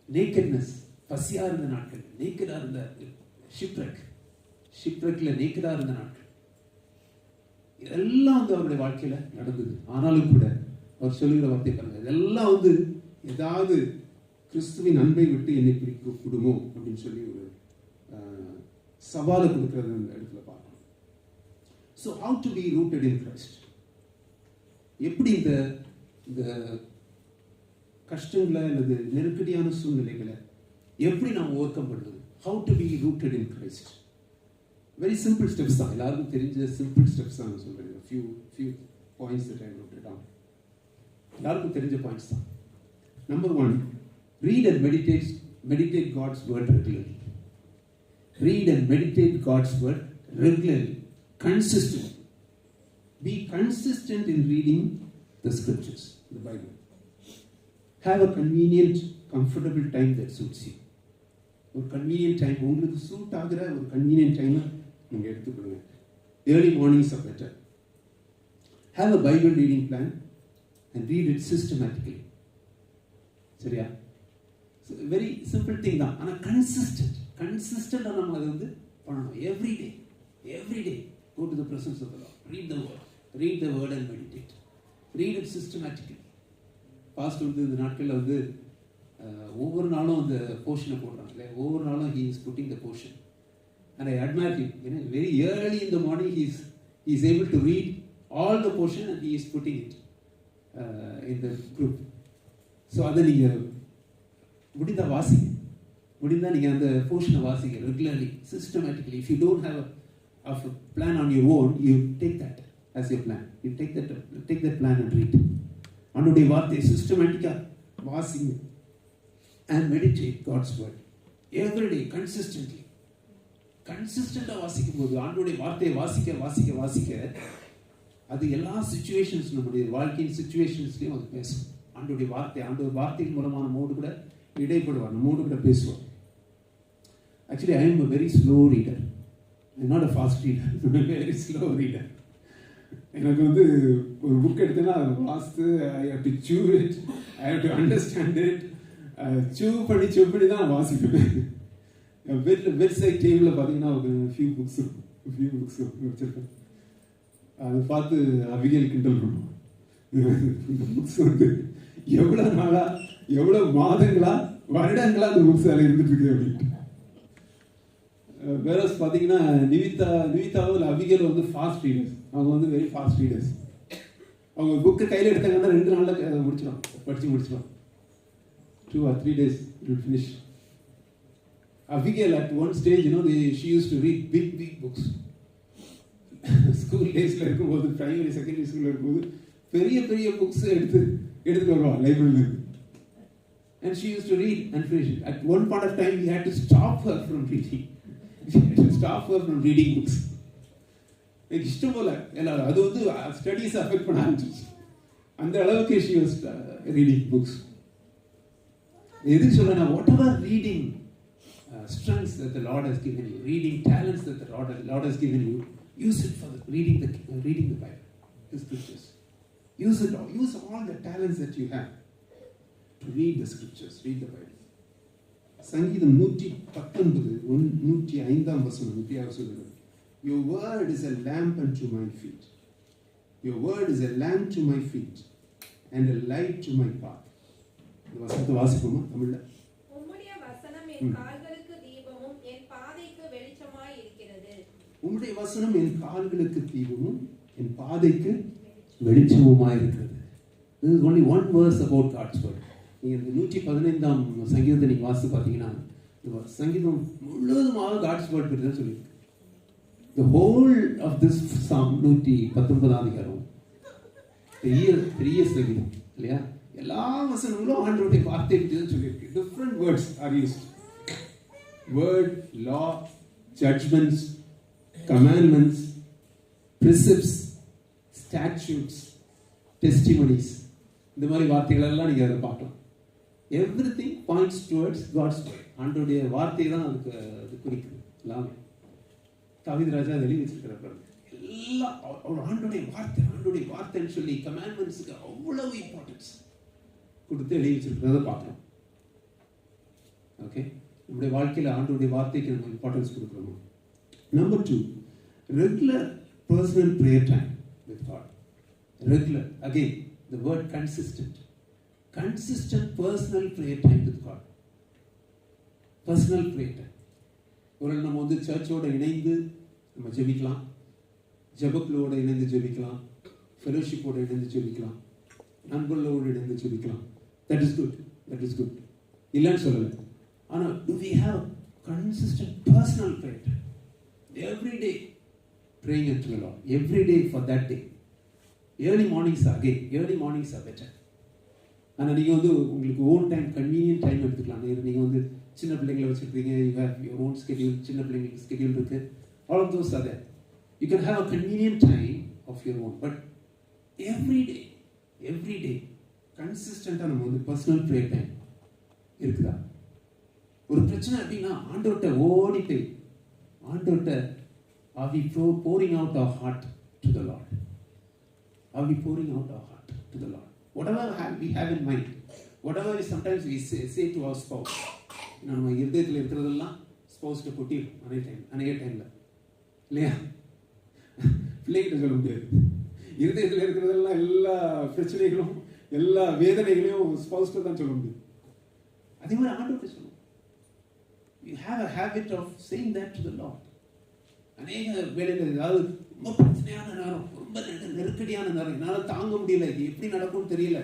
நேக்கட்னஸ், பசியா இருந்த நாட்கள், நேக்கடா இருந்த ஷிப்ரெக்ல நேக்கடா இருந்த நாட்கள், இதெல்லாம் வந்து அவருடைய வாழ்க்கையில நடந்தது. ஆனாலும் கூட அவர் சொல்லுகிற வார்த்தை பாருங்க, இதெல்லாம் வந்து ஏதாவது கிறிஸ்துவின் அன்பை விட்டு என்னை பிரிக்க கூடுமோ அப்படின்னு சொல்லி ஒரு சவாலை கொடுக்கிறது இந்த இடத்துல பார்க்கணும். So how to be rooted in Christ? எப்படி இந்த கஷ்டங்களை அல்லது நெருக்கடியான சூழ்நிலைகளை எப்படி நாம் ஓவர் கம் பண்ணுறது? How to be rooted in Christ? Very simple steps தான், எல்லாருக்கும் தெரிஞ்ச simple steps தான் நான் சொல்றேன். few points that I wrote down. எல்லாருக்கும் தெரிஞ்ச points தான். Number 1, read and meditate God's word regularly. Read and meditate God's word regularly, consistently. Be consistent in reading the scriptures, the Bible. Have a convenient, comfortable time that suits you. ஒரு convenient time, உங்களுக்கு suit ஆகிற ஒரு convenient time நீங்க எடுத்துக்கொள்ளுங்க. Early mornings are better. Have a Bible reading plan and read it systematically. சரியா? Very simple thing தான், ஆனால் கன்சிஸ்டண்டாக நம்ம அதை வந்து பண்ணணும். Every day go to the presence of the Lord, read the word and meditate, read it systematically, fast வந்து இந்த நாட்களில் வந்து ஒவ்வொரு நாளும் அந்த போர்ஷனை போடுறாங்க இல்லை, ஒவ்வொரு நாளும் he is putting the portion. And I admire him. ஏன்னா very early in the morning he is able to read all the portion and he is putting it in the group. So அதை நீங்கள் முடிந்தால் வாசிங்க, முடிந்தால் நீங்கள் அந்த போர்ஷனை வாசிங்க regularly, systematically. If you don't have a plan on your own, you take that as your plan. You take that plan and read. ஆண்டவருடைய வார்த்தையை சிஸ்டமேட்டிக்காக வாசிங்க and meditate God's word every day consistently. கன்சிஸ்டண்டாக வாசிக்கும் போது ஆண்டவருடைய வார்த்தையை வாசிக்க வாசிக்க வாசிக்க அது எல்லா சிச்சுவேஷன்ஸ், நம்முடைய வாழ்க்கையின் சிச்சுவேஷன்ஸ்லையும் அது பேசும். ஆண்டவருடைய வார்த்தையின் மூலமாக நம்மோடு கூட இடைப்படுவார், நம்மோடு கூட பேசுவார். Actually I am a very slow reader. I'm not a fast reader. I'm a very slow reader. எனக்கு வந்து ஒரு புக் எடுத்தேன்னா அதை வாசித்து I have to chew it, I have to understand it. chew பண்ணி தான் வாசிப்பேன். வெப்சைட் டேபிளில் பார்த்தீங்கன்னா ஒரு ஃபியூ புக்ஸ் வச்சுருக்கேன். அதை பார்த்து அபிகேல் கிண்டல் பண்ணுவோம். இந்த புக்ஸ் வந்து எவ்வளோ நாளாக, எவ்வளோ மாதங்களா, வருடங்களா அந்த புக்ஸ் அதில் இருந்துட்டு இருக்கு அப்படின்ட்டு. வேற பார்த்தீங்கன்னா நிவிதாவும் இல்லை அபிகேல் வந்து ஃபாஸ்ட் ரீடர்ஸ். அவங்க வந்து வெரி ஃபாஸ்ட் ரீடர்ஸ். அவங்க புக்கு கையில் எடுத்தாங்கன்னா 2 நாளில் படித்து முடிச்சிடும். 2 or 3 days it will finish. Abigail at one stage, she used to read big books. School daysல இருக்கும்போது, primary secondary school இருக்கும்போது பெரிய books எடுத்துட்டு வருவா லைப்ரரியில இருந்து. And she used to read and finish it. At one point of time, we had to stop her from reading. Books. எனக்கு இஷ்டம் போல அது வந்து ஸ்டடீஸ் அஃபெக்ட் பண்ண ஆரம்பிச்சிச்சு. அந்த அளவுக்கு she was reading books. எதுக்கு சொல்றேன்னா, whatever reading strengths that the Lord has given you, reading talents that the Lord has given you, use it for reading the Bible, the scriptures. Use all the talents that you have to read the scriptures, read the Bible. சங்கீதம் 119 105 வசனம் இப்படியாக சொல்லுகிறது. Your word is a lamp unto my feet. Your word is a lamp to my feet and a light to my path. இந்த வசனத்தை வாசிப்போமா தமிழ்ல? உம்முடைய வசனம் என் கால்களுக்கு தீபமும் என் பாதைக்கு வெளிச்சமாய் இருக்கிறது. உம்முடைய வசனம் என் கால்களுக்கு தீபமும் என் பாதைக்கு வெளிச்சமுமாய் இருக்கிறது. This is only one verse about God's word. நீங்க இந்த 115ஆம் சங்கீதத்தை நீங்க வாசித்து பார்த்தீங்கன்னா, இந்த சங்கீதம் முழுவதுமாக God's word பற்றி தான் சொல்லியிருக்கு. The whole of this psalm 119ஆம் அதிகாரம் பெரிய சங்கீதம் இல்லையா? எல்லா வசனங்களும் ஆண்டவருடைய வார்த்தை பற்றி தான் சொல்லியிருக்கு. Different words are used. Word, law, judgments, commandments, precepts, statutes, testimonies. இந்த மாதிரி வார்த்தைகள் எல்லாம் நீங்க அதை பார்க்கலாம். Everything points towards God's word. ஆண்டவருடைய வார்த்தை தான் அதுக்கு அது குறிக்குது எல்லாமே. தாவீது ராஜா எழுதி வச்சிருக்கிறார். எல்லாம் ஆண்டவருடைய வார்த்தைன்னு சொல்லி கமாண்ட்மெண்ட்ஸுக்கு அவ்வளவு இம்பார்ட்டன்ஸ் கொடுத்து எழுதி வச்சிருக்கிறத பார்க்கலாம். ஓகே, நம்முடைய வாழ்க்கையில் ஆண்டவருடைய வார்த்தைக்கு நம்ம இம்பார்ட்டன்ஸ் கொடுக்குறோம். Number 2, regular personal prayer time with God. Regular, again, the word consistent personal prayer time with God. Personal prayer time. ஒரு நம்ம வந்து சர்ச்சோட இணைந்து நம்ம ஜெபிக்கலாம், ஜெபக்களோட இணைந்து ஜெபிக்கலாம், ஃபெலோஷிப்போட இணைந்து ஜெபிக்கலாம், நண்பர்களோடு இணைந்து ஜெபிக்கலாம். That is good. இல்லைன்னு சொல்லலை. ஆனால் do we have consistent personal prayer time? Every day praying unto the Lord, every day for that day. Early mornings are better. ஆனால் நீங்கள் வந்து உங்களுக்கு ஓன் டைம், கன்வீனியன்ட் டைம் எடுத்துக்கலாம். நீங்கள் வந்து சின்ன பிள்ளைங்களை வச்சுருக்கீங்க, you have your own schedule, சின்ன பிள்ளைங்களுக்கு ஸ்கெடியூல் இருக்குது. All of those are there. You can have a convenient time of your own. But every day கன்சிஸ்டண்ட்டாக நம்ம வந்து பர்சனல் ப்ரேயர் டைம் இருக்குதா? ஒரு பிரச்சனை அப்படின்னா ஆண்டவர்கிட்ட ஓடிட்டு ஆண்டவர்கிட்ட are we pouring out our heart to the Lord? Are we pouring out our heart to the Lord? Whatever we have in mind, whatever sometimes we say to our spouse, நம்ம இருதயத்தில் இருக்கிறதெல்லாம் ஸ்பௌஸ்கிட்ட கொட்டிடும் அநேக டைமில் இல்லையா? பிள்ளைகிட்ட சொல்ல முடியாது. இருதயத்தில் இருக்கிறதெல்லாம் எல்லா பிரச்சனைகளும் எல்லா வேதனைகளையும் ஸ்பௌஸ்ட தான் சொல்ல முடியும். அதே மாதிரி ஆண்டவர்கிட்ட சொல்லணும். You have a habit of saying that to the Lord. அநேக வேளையில் ஏதாவது ரொம்ப பிரச்சனையான நேரம், ரொம்ப நெருக்கடியான நேரம், என்னால் தாங்க முடியல, இது எப்படி நடக்கும்னு தெரியல.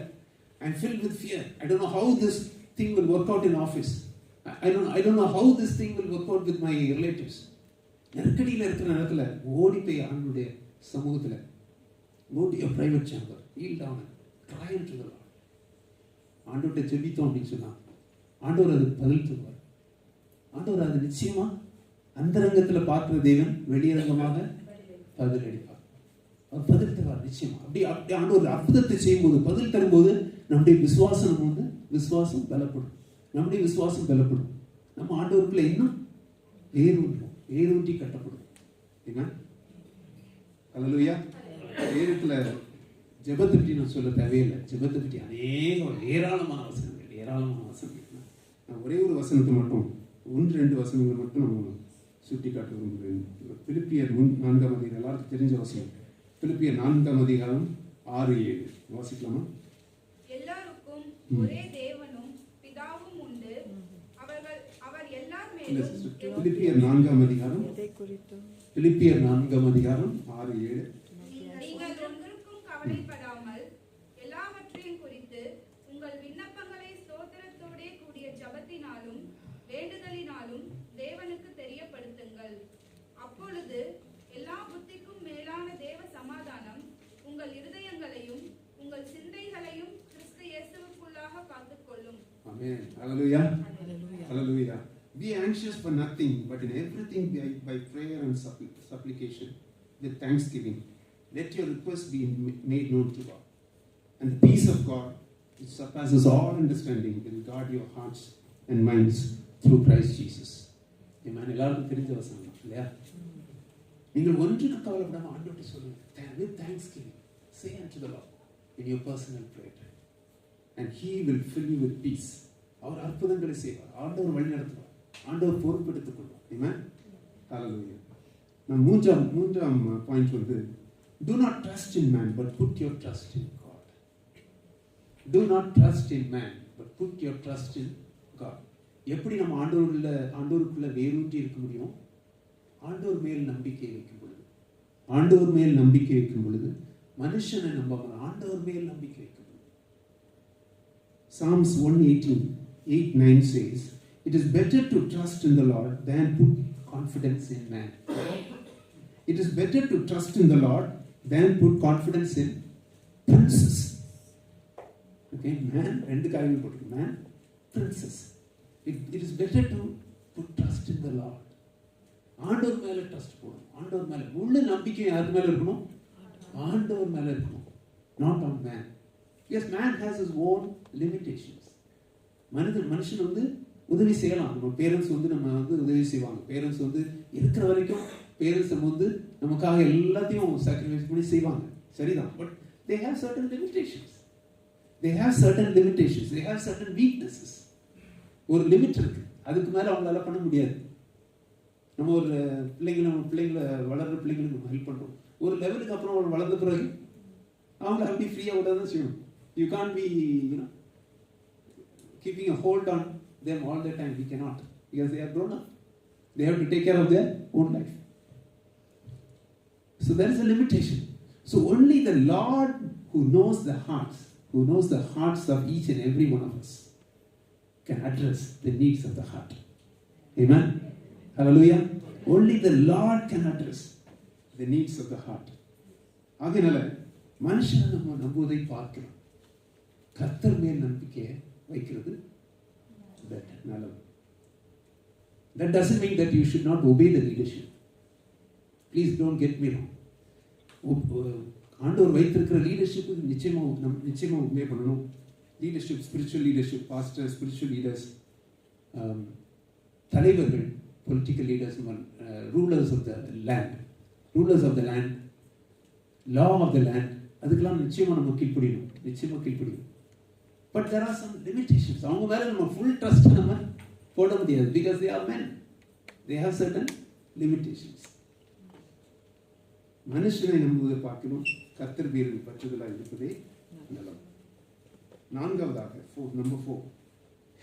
I'm filled with fear. I don't know how this thing will work out in office. I don't know how this thing will work out with my relatives. நெருக்கடியில் இருக்கிற நேரத்தில் ஓடி போய் ஆண்டவருடைய சமூகத்தில், go to your private chamber, kneel down and cry unto the Lord. ஆண்டவர்கிட்ட ஜெபித்தோம் அப்படின்னு சொன்னா ஆண்டவர் அதுக்கு பதில் தருவார். ஆண்டவர் அது நிச்சயமா அந்தரங்கத்தில் பார்க்கிற தேவன் வெளியரங்கமாக பதில் அளிப்பார். அவர் பதில் தருவார் நிச்சயமா. அப்படி ஆண்டவர் அற்புதத்தை செய்யும்போது, பதில் தரும்போது நம்முடைய விசுவாசம் பலப்படும். நம்முடைய விசுவாசம் பலப்படும். நம்ம ஆண்டவருக்குள்ள இன்னும் வேரூன்றி கட்டப்படும். ஹல்லேலூயா. வேதத்துல ஜெபத்தை பற்றி நான் சொல்ல தேவையில்லை. ஜெபத்தை பற்றி ஏராளமான வசனங்கள். நான் ஒரே ஒரு வசனத்தை மட்டும், 1-2 வசனங்கள் மட்டும் நம்ம சுட்டி காட்ட விரும்புகிறேன். பிலிப்பியர் 4 அதிகாரம், எல்லாருக்கும் தெரிஞ்ச வசனம். பிலிப்பியர் 4 6-7 வாசிக்கலாமா? எல்லாருக்கும் ஒரே தேவனும் பிதாவும் உண்டு. அவர் எல்லார் மேலும். பிலிப்பியர் 4 அதிகாரம் 6-7. நீங்கள் ஒன்றுக்கும் கவலைப்படாமல் எல்லாவற்றையும் குறித்து உங்கள் விண்ணப்பங்களை ஸ்தோத்திரத்தோடே கூடிய ஜெபத்தினாலும் வேண்டுதலினாலும் தேவனுக்கு தெரியப்படுத்துங்கள். அப்பொழுது எல்லா புத்திக்கும் மேலான தேவ சமாதானம் உங்கள் இருதயங்களையும் உங்கள் சிந்தைகளையும் கிறிஸ்து இயேசுவுக்குள்ளாக காத்துக்கொள்ளும். ஆமென். ஹல்லேலூயா. Hallelujah. Be anxious for nothing, but in everything by prayer and supplication with thanksgiving, let your requests be made known to God. And the peace of God, which surpasses all understanding, will guard your hearts and minds through Christ Jesus. Amen. எல்லாருக்கும் தெரிஞ்ச வசனம் இல்லையா? நீங்கள் ஒன்றுக்கு கவலைப்படாம ஆண்டவர்கிட்ட சொல்லுங்க. With thanksgiving, say unto the Lord in your personal prayer, and He will fill you with peace. அவர் அற்புதங்களை செய்வார். ஆண்டவர் வழி நடத்துவார். ஆண்டவர் பொறுப்பெடுத்துக் கொள்வார். ஆமென். ஹல்லேலூயா. நான் மூன்றாம் பாயிண்ட் வந்து, do not trust in man but put your trust in God. Do not trust in man but put your trust in God. எப்படி நம்ம ஆண்டவருக்குள்ள வேரூன்றி இருக்க முடியும்? ஆண்டவர் மேல் நம்பிக்கை வைக்கும் பொழுது, மனுஷனை நம்பாமல் ஆண்டவர் மேல் நம்பிக்கை வைக்கும் பொழுது. Psalms 118:8-9 says, it is better to trust in the Lord than put confidence in man. It is better to trust in the Lord than put confidence in princes. Okay, man, ரெண்டு காரியங்கள் போட்டு, man, princes. It is better to put trust in the Lord. ஆண்டவர் மேல trust போடணும். ஆண்டவர் மேல முழு நம்பிக்கை யார் மேல இருக்கணும்? ஆண்டவர் மேல இருக்கணும். Not on man. Yes, man has his own limitations. மனுஷன் வந்து உதவி செய்யலாம். நம்ம பேரண்ட்ஸ் வந்து நம்ம வந்து உதவி செய்வாங்க. பேரண்ட்ஸ் வந்து இருக்கிற வரைக்கும் பேரண்ட்ஸ் நம்ம வந்து நமக்காக எல்லாத்தையும் சாக்ரிஃபைஸ் பண்ணி செய்வாங்க. சரிதான். But they have certain limitations. They have certain weaknesses. ஒரு லிமிட் இருக்கு. அதுக்கு மேல அவங்களால பண்ண முடியாது. நம்ம ஒரு பிள்ளைங்களை வளர்ற பிள்ளைங்களுக்கு ஹெல்ப் பண்றோம். ஒரு லெவலுக்கு அப்புறம் அவங்க வளர்ந்த பிறகு அவங்கள அப்படி ஃப்ரீயா விடாதான் செய்யணும். You can't be, keeping a hold on them all the time. We cannot, because they are grown up. They have to take care of their own life. So there is a limitation. So only the Lord who knows the hearts of each and every one of us can address the needs of the heart. Amen. Hallelujah. Only the Lord can address the needs of the heart. ஆகையால மனுஷனை நம்ம நம்புவதை பார்க்கிறோம். கர்த்தர் மேல் நம்பிக்கையை வைக்கிறது நல்லது. That doesn't mean that you should not obey the leadership. Please don't get me wrong. ஆண்டவர் வைத்திருக்கிற லீடர்ஷிப் நிச்சயமா obey பண்ணணும். Leadership, spiritual leadership, pastor, spiritual leaders, தலைவர்கள், political leaders, rulers of the land, law of the land, அதுக்கெல்லாம் நிச்சயமா நம்ம கீழ்ப்படியணும். But there are some limitations. அவங்க மேல நம்ம full trust நம்ம போட முடியாது. Because they are men. They have certain limitations. மனுஷனை நம்புவதை பார்க்கணும். கர்த்தர் பேரில் பற்றுதலாக இருப்பதே நல்லது. நான்காவதாக number 4,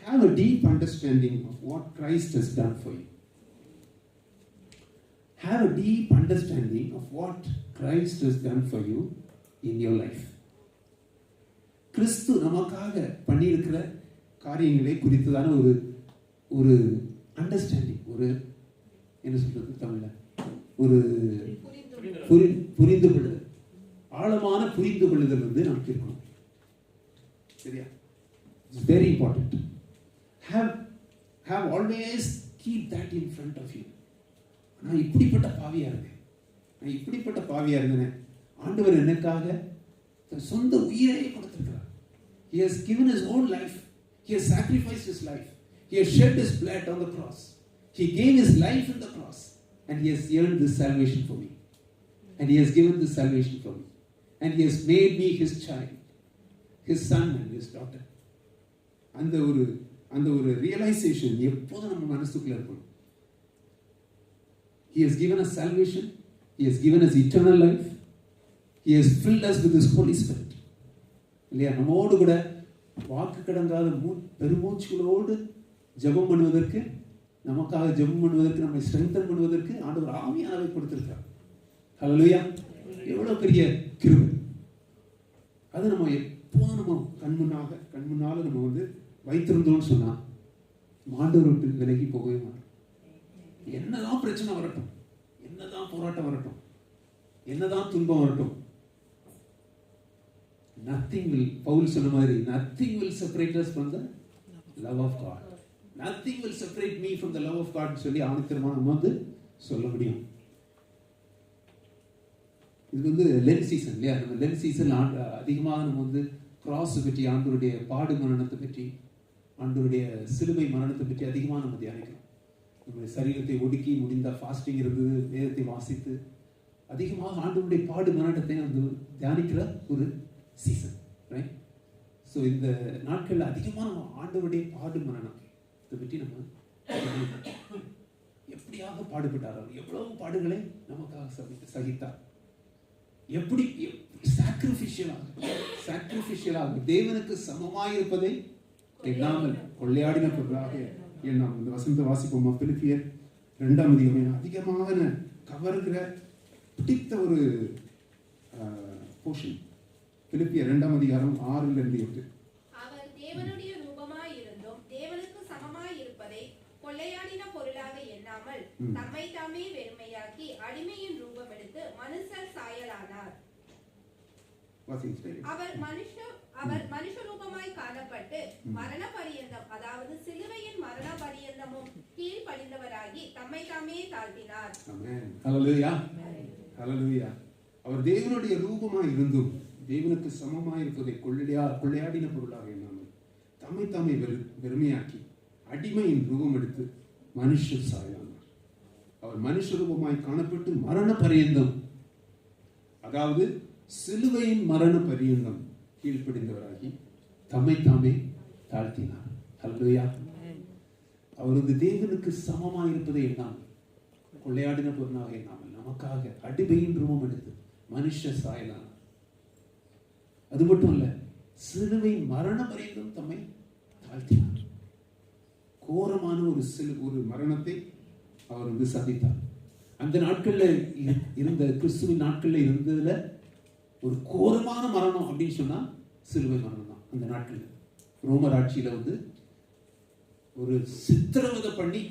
have a deep understanding of what Christ has done for you. Have a deep understanding of what Christ has done for you in your life. கிறிஸ்து நமக்காக பண்ணியிருக்கிற காரியங்களை குறித்ததான ஒரு அண்டர்ஸ்டாண்டிங், ஒரு என்ன சொல்றது தமிழ்ல, ஒரு புரிந்து கொள்ளுதல், ஆழமான புரிந்து கொள்ளுதல் வந்து நமக்கு இருக்கணும். சரியா? It's very important. Have always keep that in front of you. நான் இப்படிப்பட்ட பாவியா இருந்தேன், ஆண்டவர் எனக்காக தன் சொந்த உயிரை கொடுத்திருக்கிறார். He has given his own life. He has sacrificed his life. He has shed his blood on the cross. He gave his life on the cross, and he has earned this salvation for me. And he has given this salvation for me. And he has made me his child, his son and his daughter. அந்த ஒரு realisation எப்போதும் நம்ம மனசுக்குள்ள இருக்கணும். He has given us salvation. He has given us eternal life. He has filled us with his Holy Spirit. இல்லையா? நம்மோடு கூட வாக்கு கடங்காத பெருமூச்சுகளோடு ஜெபம் பண்ணுவதற்கு, நமக்காக ஜெபம் பண்ணுவதற்கு, நம்மை ஸ்ட்ரெங்தன் பண்ணுவதற்கு ஆண்டவர் ஆவியானவரை கொடுத்திருக்கிறார். ஹல்லேலூயா! எவ்வளவு பெரிய கிருபை! அது நம்ம எப்போதும் நம்ம கண்முன்னால நம்ம வந்து வைத்திருந்தோம்னு சொன்னா ஆண்டவர் விட்டு விலகி போகவே மாட்டோம். என்னதான் பிரச்சனை வரட்டும், என்னதான் போராட்டம் வரட்டும், என்னதான் துன்பம் வரட்டும், nothing will, பவுல் சொன்ன மாதிரி, nothing will separate us from the love of God. Nothing will separate me from the love of God சொல்லி ஆணித்தரமா நம்ம வந்து சொல்ல முடியும். இது வந்து லென்ட் சீசன் இல்லையா? நம்ம லென்ட் சீசன் அதிகமாக நம்ம வந்து கிராஸ் பற்றி, ஆண்டவருடைய பாடு மரணத்தை பற்றி, ஆண்டவருடைய சிலுவை மரணத்தை பற்றி அதிகமாக நம்ம தியானிக்கிறோம். நம்முடைய சரீரத்தை ஒடுக்கி முடிந்த ஃபாஸ்டிங் இருந்து வேதத்தை வாசித்து அதிகமாக ஆண்டவருடைய பாடு மரணத்தை வந்து தியானிக்கிற ஒரு சீசன், ரைட்? ஸோ இந்த நாட்களில் அதிகமாக நம்ம ஆண்டவருடைய பாடு மரணத்தை பற்றி நம்ம எப்படியாக பாடுபட்டார், அவர் எவ்வளவு பாடுகளை நமக்காக சகித்தார், எப்படி சாக்ரிஃபிஷியலாக தேவனுக்கு சமமாயிருப்பதை எண்ணாமல் கொள்ளையாடின பொருளாக எண்ணாமல். இந்த வசனத்தை வாசிப்போமா? பிலிப்பியர் 2ஆம் அதிகாரம் அதிகமாக கவர்கிற பிடித்த ஒரு போர்ஷன். பிலிப்பியர் 2ஆம் அதிகாரம் 6-8. அவர் தேவனுடைய ரூபமாய் இருந்தும் தேவனுக்கு சமமாய் இருப்பதை கொள்ளையாடின பொருளாக எண்ணாமல் தம்மை தாமே வெறுமையாக்கி அடிமையின் ரூபம் எடுத்து மனுஷர் சாயலானார். அவர் மனுஷ ரூபமாய் காணப்பட்டு மரண பரியந்தம், அதாவது சிலுவையின் மரண பரியந்தமும் கீழ்ப்படிந்தவராகி தம்மை தாமே தாழ்த்தினார். ஆமென். ஹல்லேலூயா. ஹல்லேலூயா. அவர் தேவனுடைய ரூபமாய் இருந்தும் தேவனுக்கு சமமாய் இருப்பதை கொள்ளையாடின பொருளாக எண்ணாமல் தம்மை தாமே வெறுமையாக்கி அடிமையின் ரூபம் எடுத்து மனுஷர் சாயலானார். அவர் மனுஷ ரூபமாய் காணப்பட்டு மரண பரியந்தம், அதாவது சிலுவையின் மரண பரியந்தம் கீழ்ப்படிந்தவராகி தம்மை தாமே தாழ்த்தினார். ஹல்லேலூயா. அவர் வந்து தேவனுக்கு சமமாய் இருப்பதை எண்ணாமல், கொள்ளையாடின பொருளாக எண்ணாமல் நமக்காக அடிமையின் ரூபம் எடுத்து மனுஷ சாயலானார். அது மட்டும் இல்ல, சிலுவையின் மரண பரியந்தம் தம்மை தாழ்த்தினார். கோரமான ஒரு மரணத்தை அவர் வந்து சந்தித்தார். அந்த நாட்கள்ல இருந்த, கிறிஸ்துவின் நாட்கள்ல இருந்ததுல ஒரு கோரமான மரணம் அப்படின்னு சொன்னா சிலுவை மரணம் தான். அந்த நாட்கள்ல ரோமர் ஆட்சியில வந்து ஒரு சித்திரவதை பண்ணி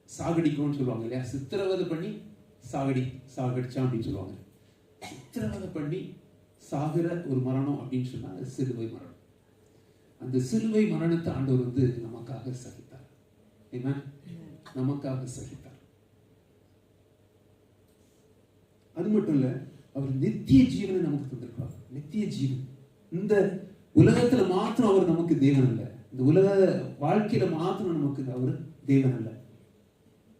சாகடிக்கணும்னு சொல்லுவாங்க இல்லையா? சித்திரவதை பண்ணி சாகடிச்சான் அப்படின்னு சொல்லுவாங்க. சித்திரவதை பண்ணி சாகிற ஒரு மரணம் அப்படின்னு சொன்னா சிலுவை மரணம். அந்த சிலுவை மரணத்தை ஆண்டவர் வந்து நமக்காக சகித்தார். ஆமென். நமக்காக சகித்தார். அது மட்டும் இல்ல, அவர் நித்திய ஜீவனை நமக்கு தந்திருக்கிறார். நித்திய ஜீவன். இந்த உலகத்துல மாத்திரம் அவர் நமக்கு தேவன் அல்ல, இந்த உலக வாழ்க்கையில மாத்திரம் நமக்கு அவர் தேவன் அல்ல.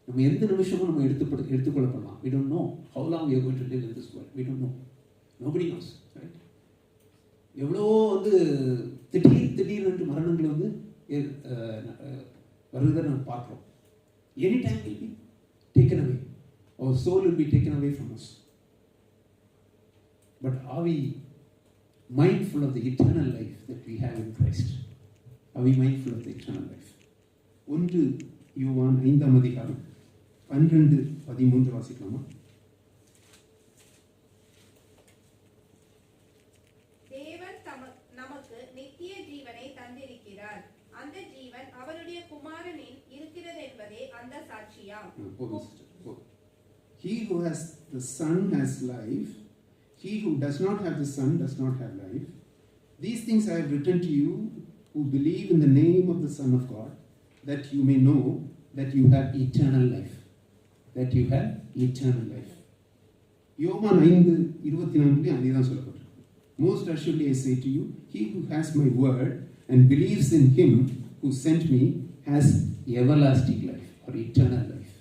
நம்ம எந்த நிமிஷமும் நம்ம எடுத்துக்கொள்ளப்படலாம். We don't know how long we are going to live in this world. We don't know. Nobody knows, right? எவ்வளோ வந்து திடீர்னு மரணங்கள் வந்து வருவதை நம்ம பார்க்கிறோம். Any time will be taken away. Our soul will be taken away from us. But ஆவி mindful of the eternal life that we have in Christ? Are we mindful of the eternal life? 1 யோவான் 5ஆம் அதிகாரம் 12-13 வாசிக்கலாமா? தேவன் நமக்கு நித்திய ஜீவனை தந்திருக்கிறார். அந்த ஜீவன் அவருடைய குமாரனில் இருக்கிறது என்பதே அந்த சாட்சியாம். He who has the Son has life. He who does not have the Son does not have life. These things I have written to you who believe in the name of the Son of God, that you may know that you have eternal life. That you have eternal life. யோவான் 5:24 அதே தான் சொல்லப்பட்டிருக்கு. Most assuredly I say to you, he who has my word and believes in him who sent me has everlasting life or eternal life.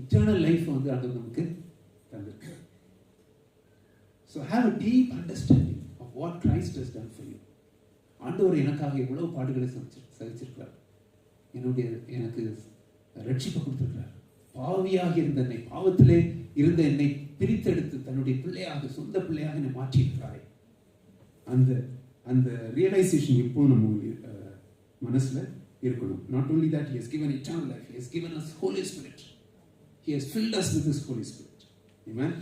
Eternal life வந்து ஆண்டவர் நமக்கு தந்திருக்கு. So have a deep understanding of what Christ has done for you. ஆண்டவர் எனக்காக எவ்வளவு பாடுகளை சகிச்சிருக்கிறார். எனக்கு ரட்சிப்பு கொடுத்திருக்கிறார். பாவியாக இருந்த என்னை, பாவத்திலே இருந்த என்னை பிரித்தெடுத்து தன்னுடைய பிள்ளையாக, சொந்த பிள்ளையாக என்னை மாற்றியிருக்கிறாரே. அந்த ரியலைசேஷன் இப்போ நம்ம மனசுல இருக்கணும். Not only that, he has given eternal life, he has given us Holy Spirit. He has filled us with his Holy Spirit. Amen.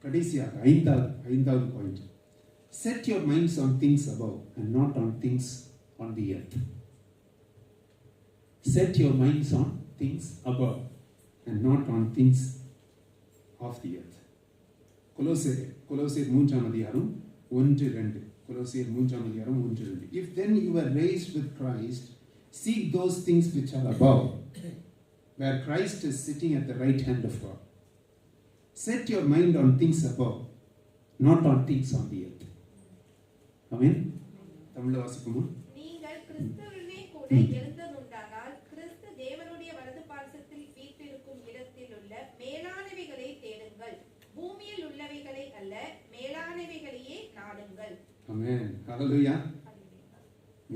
கடைசியாக ஐந்தாவது point, set your minds on things above and not on things on the earth. Set your minds on things above and not on things of the earth. கொலோசியர் 3ஆம் அதிகாரம் 1-2. கொலோசியர் 3ஆம் அதிகாரம் 1-2. If then you were raised with Christ, seek those things which are above, where Christ is sitting at the right hand of God. Set your mind on things above, not on things on the earth. Amen. தமிழ்ல வாசிப்போமா? நீங்கள் கிறிஸ்துவிலே கூட எழுந்ததுண்டானால் கிறிஸ்து தேவனுடைய வலது பார்சத்தில் வீற்றிருக்கும் இடத்தில் உள்ள மேலானவைகளை தேடுங்கள், பூமியில் உள்ளவைகளை அல்ல, மேலானவைகளையே நாடுங்கள். ஆமென். ஹalleluya.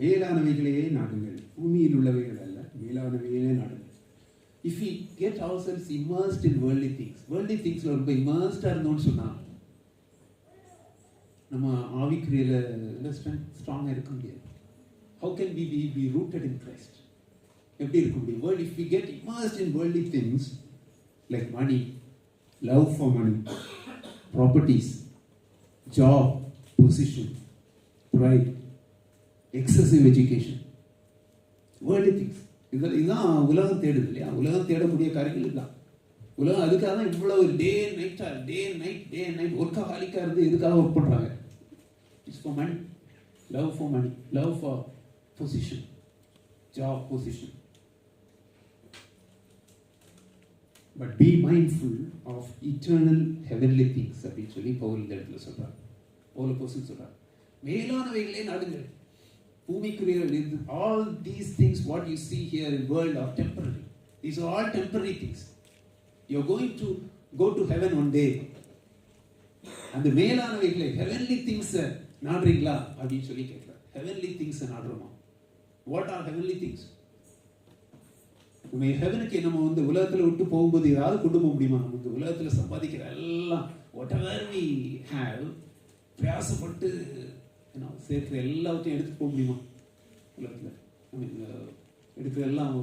மேலானவைகளையே நாடுங்கள், பூமியில் உள்ளவைகள் அல்ல, மேலானவைகளே நாடுங்கள். If we get ourselves immersed in worldly things ரொம்ப immersed இருந்தோம்னு சொன்னா நம்ம ஆவிக்குரியல ஸ்ட்ராங்கா இருக்க முடியாது. How can we be rooted in Christ? எப்படி இருக்க முடியும்? If we get immersed in worldly things like money, love for money, properties, job, position, pride, excessive education, worldly things, இதுதான் உலகம் தேடுது இல்லையா? உலகம் தேடக்கூடிய காரியங்கள் இதுதான். உலகம் அதுக்காக தான் இவ்வளவு டே அண்ட் நைட் ஒர்க்காலிக்கா இருந்து எதுக்காக ஒர்க் பண்றாங்க? It's for money, love for position, job position. But be mindful of eternal heavenly things அப்படின்னு சொல்லி பவுல் இந்த இடத்துல சொல்றார். பவுல் அப்போஸ்தலன் சொல்றார், மேலானவைகளே நாடுங்கள், பூமிக்குரிய. All these things what you see here in world are temporary. These are all temporary things. You are going to go to heaven one day. அந்த மேலானவைகளே heavenly things நாடுறீங்களா அப்படின்னு சொல்லி கேட்கிறார். heavenly things நாடுறோமா? What are heavenly things? நம்ம ஹெவனுக்கு நம்ம வந்து உலகத்துல விட்டு போகும்போது ஏதாவது கொண்டு போக முடியுமா? நம்ம இந்த உலகத்துல சம்பாதிக்கிற எல்லாம் whatever we have பிரயாசப்பட்டு சேர்க்கிற எல்லாத்தையும் எடுத்து போக முடியுமா? உலகத்துல எடுக்கிற எல்லாம்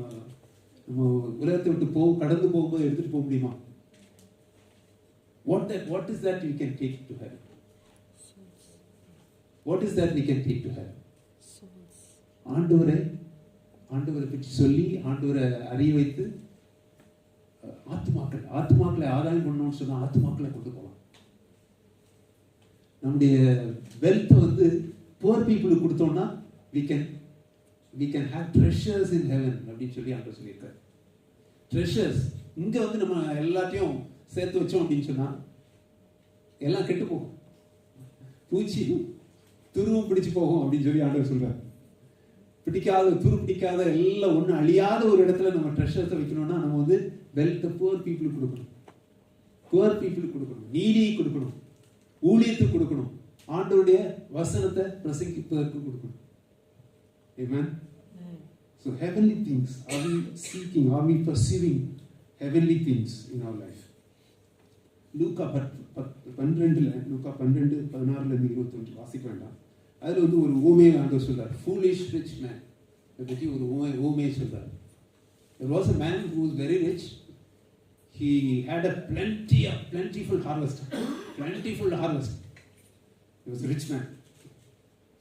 நம்ம உலகத்தை விட்டு கடந்து போகும்போது எடுத்துட்டு போக முடியுமா? What is that we can take to heaven? What is that we can take to heaven? ஆண்டவரை பற்றி சொல்லி ஆண்டவரை அறிய வைத்து ஆத்துமாக்களை ஆதாயம் பண்ணணும்னு சொன்னா ஆத்துமாக்களை கொண்டு போகலாம். நம்முடைய வெல்த் வந்து புவர் பீப்புளுக்கு கொடுத்தோம்னா we can have treasures in heaven அப்படின்னு சொல்லி ஆண்டவர் சொல்லியிருக்காரு. ட்ரெஷர்ஸ் இங்க வந்து நம்ம எல்லாத்தையும் சேர்த்து வச்சோம் அப்படின்னு சொன்னா எல்லாம் கெட்டு போகும், பூச்சி துருவம் பிடிச்சு போகும் அப்படின்னு சொல்லி ஆண்டவர் சொல்றாரு. பிடிக்காத எல்லாம் ஒண்ணு அழியாத ஒரு இடத்துல நம்ம ட்ரெஷர்ஸை வைக்கணும்னா நம்ம வந்து வெல்த் புவர் பீப்புளுக்கு கொடுக்கணும், நீதி கொடுக்கணும், ஊழியத்துக்கு கொடுக்கணும், ஆண்டவருடைய வசனத்தை பிரசங்கிப்பதற்கு கொடுக்கணும். Amen. So heavenly things, are we seeking, are we pursuing heavenly things in our life? லூக்கா 12 லூக்கா 12:16-21 வாசிக்க வேண்டாம். அதில் வந்து ஒரு ஊமையை ஆண்டவர் சொல்றார். ஃபூலிஷ் ரிச் மேன் பற்றி ஒரு ஊமையை சொல்றார். There was a man who was very rich. He had a plentiful harvest. He was a rich man.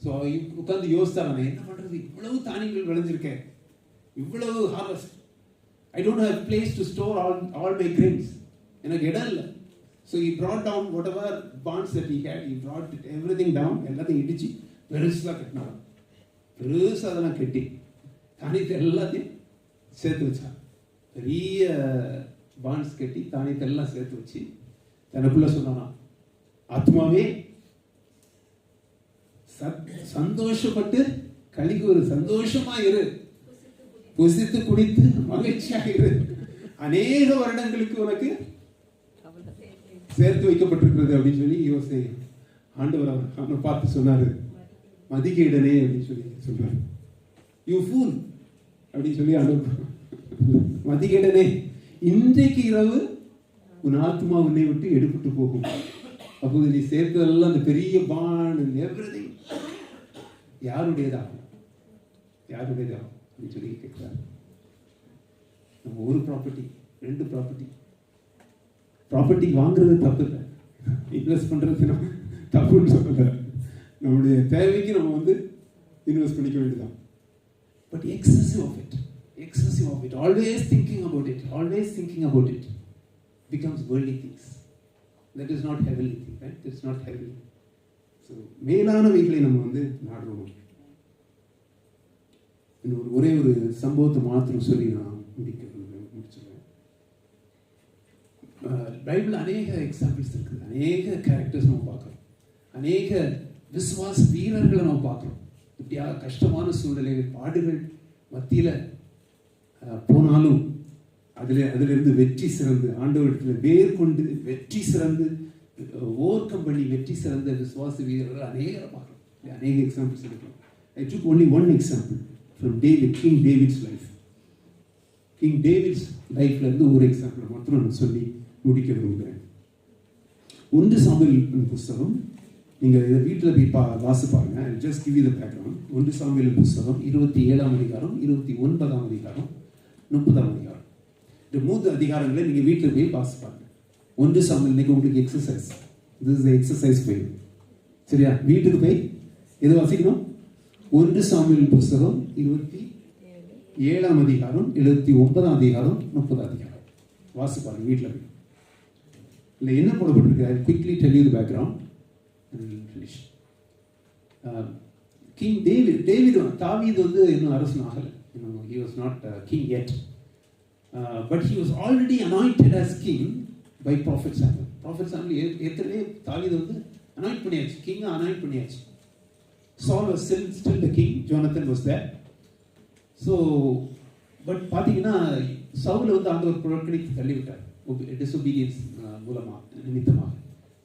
So உட்காந்து யோசித்தார், அவன் என்ன பண்ணுறது, இவ்வளவு தானியங்கள் விளைஞ்சிருக்கேன், இவ்வளவு harvest, I don't have place to store all my grains, எனக்கு இடம் இல்லை. So he brought down whatever barns that he had, he brought everything down, எல்லாத்தையும் இடிச்சு பெருசாக கட்டினார். பெருசாக அதெல்லாம் கட்டி தானியத்தை எல்லாத்தையும் சேர்த்து வச்சார். பெரிய பான்ஸ் கட்டி தானியத்தை எல்லாம் சேர்த்து வச்சு தனக்குள்ள சொன்னானா, ஆத்மாவே சந்தோஷப்பட்டு கலிகூறு, சந்தோஷமா இரு, புசித்து குடித்து மகிழ்ச்சியாக இரு, அநேக வருடங்களுக்கு உனக்கு சேர்த்து வைக்கப்பட்டிருக்கிறது அப்படின்னு சொல்லி யோசனை ஆண்டவர் அவனை பார்த்து சொன்னாரு, மதிகேடனே அப்படின்னு சொல்லி சொல்றாரு. யூ ஃபூல் அப்படின்னு சொல்லி ஆண்டவர், மதிகேடனே, இன்றைக்கு இரவு உன் ஆத்மா உன்னை விட்டு எடுபட்டு போகும். அப்போது நீ சேர்த்ததெல்லாம் அந்த பெரிய பான் எவ்ரிதிங் யாருடையதாகும் அப்படின்னு சொல்லி கேட்கிறார். நம்ம ஒரு ப்ராப்பர்ட்டி 2 ப்ராப்பர்ட்டி வாங்குறது தப்பு இல்லை, இன்வெஸ்ட் பண்றது நம்ம தப்புன்னு சொல்லல. நம்முடைய தேவைக்கு நம்ம வந்து இன்வெஸ்ட் பண்ணிக்க வேண்டியதான். But excessive of it, always thinking about it becomes worldly things. That is not heavenly thing, right? It's not heavenly. So மேலானவைகளை நம்ம வந்து நாடுறோம். இன்னொரு ஒரே ஒரு சம்பவத்தை மாத்திரம் சொல்லி நான் முடிச்சிடுறேன். பைபிள் அநேக எக்ஸாம்பிள்ஸ் இருக்குது, அநேக கேரக்டர்ஸ் நம்ம பார்க்குறோம், அநேக விசுவாச வீரர்களை நம்ம பார்க்குறோம். இப்படியாக கஷ்டமான சூழ்நிலைகள் பாடுகள் மத்தியில் போனாலும் அதிலிருந்து வெற்றி சிறந்து ஆண்டவரிடத்தில் வேர் கொண்டு வெற்றி சிறந்து ஓவர்கம் பண்ணி வெற்றி சிறந்த விசுவாச வீரர்கள் அநேகரை பார்க்கலாம், அநேக எக்ஸாம்பிள்ஸ் எடுக்கலாம். I took only one example from King David's life. King David's லைஃப்ல இருந்து ஒரு எக்ஸாம்பிள் மாத்திரம் நான் சொல்லி முடிக்க விரும்புகிறேன். 1 சாமுவேல் புஸ்தகம், நீங்க இதை வீட்டில் போய் வாசி பாருங்க. I'll just give you the background. 1 Samuel புஸ்தகம் 27ஆம் அதிகாரம், 29ஆம் அதிகாரம், 30ஆம் அதிகாரம், இந்த 3 அதிகாரங்களை நீங்க வீட்டில் போய் வாசி பாருங்க. 1 சாமுவேல் இன்னைக்கு உங்களுக்கு exercise, this is the exercise for you. சரியா? வீட்டுக்கு போய் எது வாசிக்கணும்? 1 சாமுவேல் புஸ்தகம் 27ஆம் அதிகாரம், 29ஆம் அதிகாரம், 30ஆம் அதிகாரம் வாசி பாருங்க வீட்டில் போய். இல்லை என்ன போடப்பட்டிருக்கு? I quickly tell you the background and we'll finish. King David தாவீது வந்து இன்னும் அரசன் ஆகலை. He was not king yet. But he was already anointed as king by Prophet Samuel. Prophet Samuel ஏற்கனவே தாவீது வந்து அனாயிண்ட் பண்ணியாச்சு, கிங் அனாயிண்ட் பண்ணியாச்சு. Saul was still the king, Jonathan was there. So but பார்த்தீங்கன்னா சவுலை வந்து ஆண்டவர் புறக்கணித்து தள்ளிவிட்டார், டிசோபீடியன்ஸ் நிமித்தமாக,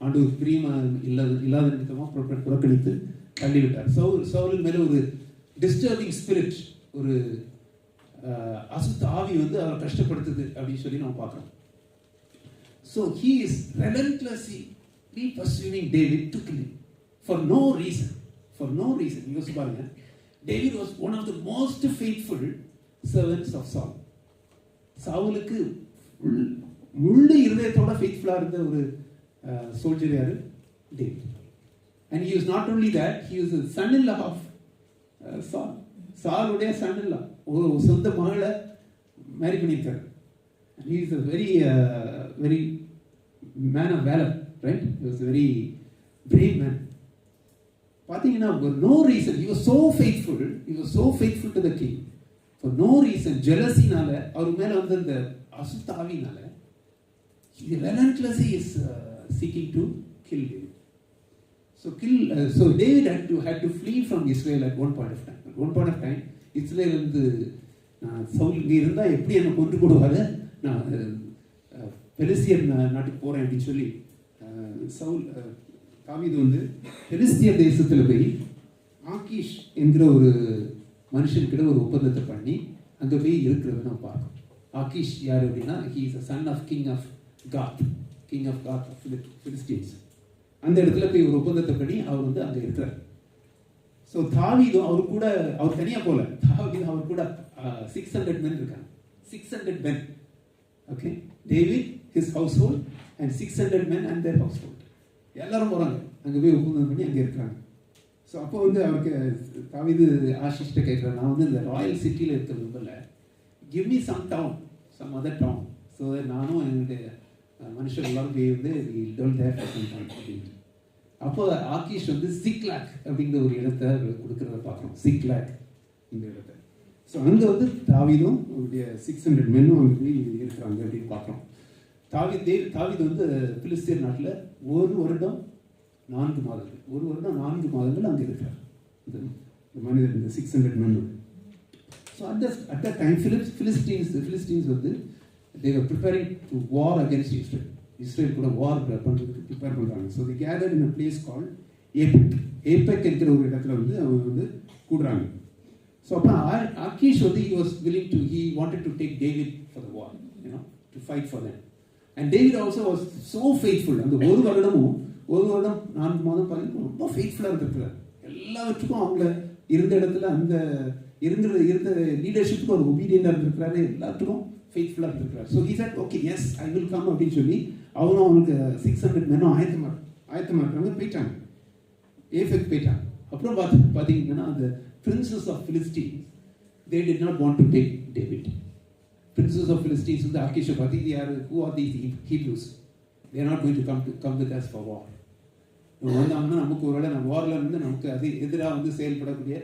ஆண்டவர் பிரியமா இல்லாத நிமித்தமாக புறக்கணித்து தள்ளிவிட்டார். சவுலின் மேலே ஒரு டிஸ்டர்பிங் ஸ்பிரிட், ஒரு அசுத்த ஆவி வந்து அவர் கஷ்டப்படுத்துது அப்படின்னு சொல்லி நம்ம பார்க்குறோம். So he is relentlessly pursuing David to kill him for no reason. யோசிச்சு பாருங்க, David was one of the most faithful servants of Saul. சவுலுக்கு முழு இருதயத்தோட ஃபெய்த்ஃபுல்லா இருந்த ஒரு சோல்ஜர் யாரு? David. And he was not only that, he was the son-in-law of Saul. சாலுடைய son-in-law, ஒரு சொந்த மகளை மேரி பண்ணியிருக்காரு. And he is a very man of valor, right? He was a very brave man. பார்த்தீங்கன்னா for no reason he was so faithful to the king. For no reason, jealousy-னால, அவர் மேல வந்து அந்த அசுத்த ஆவினால, he relentlessly is seeking to kill David. So David had to flee from Israel at one point of time. At one point of time, Israel வந்து சவுல் இங்கே இருந்தால் எப்படி என்னை கொண்டு போடுவாரு, நான் பெலிஸ்தியர் நாட்டுக்கு போகிறேன் அப்படின்னு சொல்லி தாவீது வந்து பெலிஸ்தியர் தேசத்தில் போய் ஆகீஷ் என்கிற ஒரு மனுஷன்கிட்ட ஒரு ஒப்பந்தத்தை பண்ணி அங்கே போய் இருக்கிறத நம்ம பார்க்கணும். ஆகீஷ் யார் அப்படின்னா, he is a son of king of Gath. King of Gath Philistines. அந்த இடத்துல போய் ஒரு ஒப்பந்தத்தை பண்ணி அவர் வந்து அங்கே இருக்கிறார். ஸோ தாவீதும் அவர் கூட, அவர் தனியாக போகல, தாவீதும் அவர் கூட 600 men இருக்காங்க. 600 men. Okay, David, his household and 600 men and their household. எல்லாரும் போகிறாங்க, அங்கே போய் ஒப்பந்தம் பண்ணி அங்கே இருக்கிறாங்க. ஸோ அப்போ வந்து அவருக்கு தாவீது ஆஷிஷ்ட கேட்குறாரு, நான் வந்து இந்த ராயல் சிட்டியில் இருக்க விரும்பல, give me some town, some other town, so நானும் என்னுடைய மனுஷன் எல்லாரும் போய் வந்து டோன்ட் தேர் அப்படின்ட்டு. அப்போ ஆகிஷ் வந்து சிக்லாக் அப்படிங்கிற ஒரு இடத்த கொடுக்குறத பார்க்குறோம். சிக்லாக் இந்த இடத்த. ஸோ அங்கே வந்து தாவீதும் அவருடைய 600 மென்னும் அங்கே போய் இருக்கிறாங்க அப்படின்னு பார்க்குறோம். தாவீது வந்து பிலிஸ்தீன் நாட்டில் 1 வருடம் 4 மாதங்கள், 1 வருடம் 4 மாதங்கள் அங்கே இருக்கிறார் இந்த மனிதர், இந்த 600 மென்னு. So at that time Philistines வந்து they were preparing to war against Israel. Israel கூட வார் பண்ணுறதுக்கு ப்ரிப்பேர் பண்ணுறாங்க. So they gathered in a place called APEC இருக்கிற ஒரு இடத்துல வந்து அவங்க வந்து கூடுறாங்க. ஸோ அப்போ ஆகிஷ் வந்து he wanted to take David for the war, to fight for them. And David also was so faithful. அந்த 1 வருடம் 4 மாதம் பார்த்தீங்கன்னா ரொம்ப ஃபெய்த்ஃபுல்லாக இருந்திருக்கிறார். எல்லாவற்றுக்கும் அவங்கள இருந்த இடத்துல அந்த இருந்த லீடர்ஷிப்புக்கு ஒரு ஒபீடியண்டாக இருந்திருக்கிறாரு, எல்லாத்துக்கும் ஃபெய்த்ஃபுல்லாக இருந்திருக்கிறார். So he said, okay, yes, I will come அப்படின்னு சொல்லி அவரும் அவனுக்கு 600 மென்னும் ஆயத்தமாக இருக்காங்க, போயிட்டாங்க, ஏஃபெக் போயிட்டாங்க. அப்புறம் பார்த்தீங்கன்னா அந்த princes of Philistines they did not want to take David. Princes of Philistines வந்து ஆகிஷை பார்த்து, இது யார், who are these Hebrews? They are not going to come with us for war. வந்தாங்கன்னா நமக்கு ஒருவேளை நம்ம வாரில் இருந்து நமக்கு அது எதிராக வந்து செயல்படக்கூடிய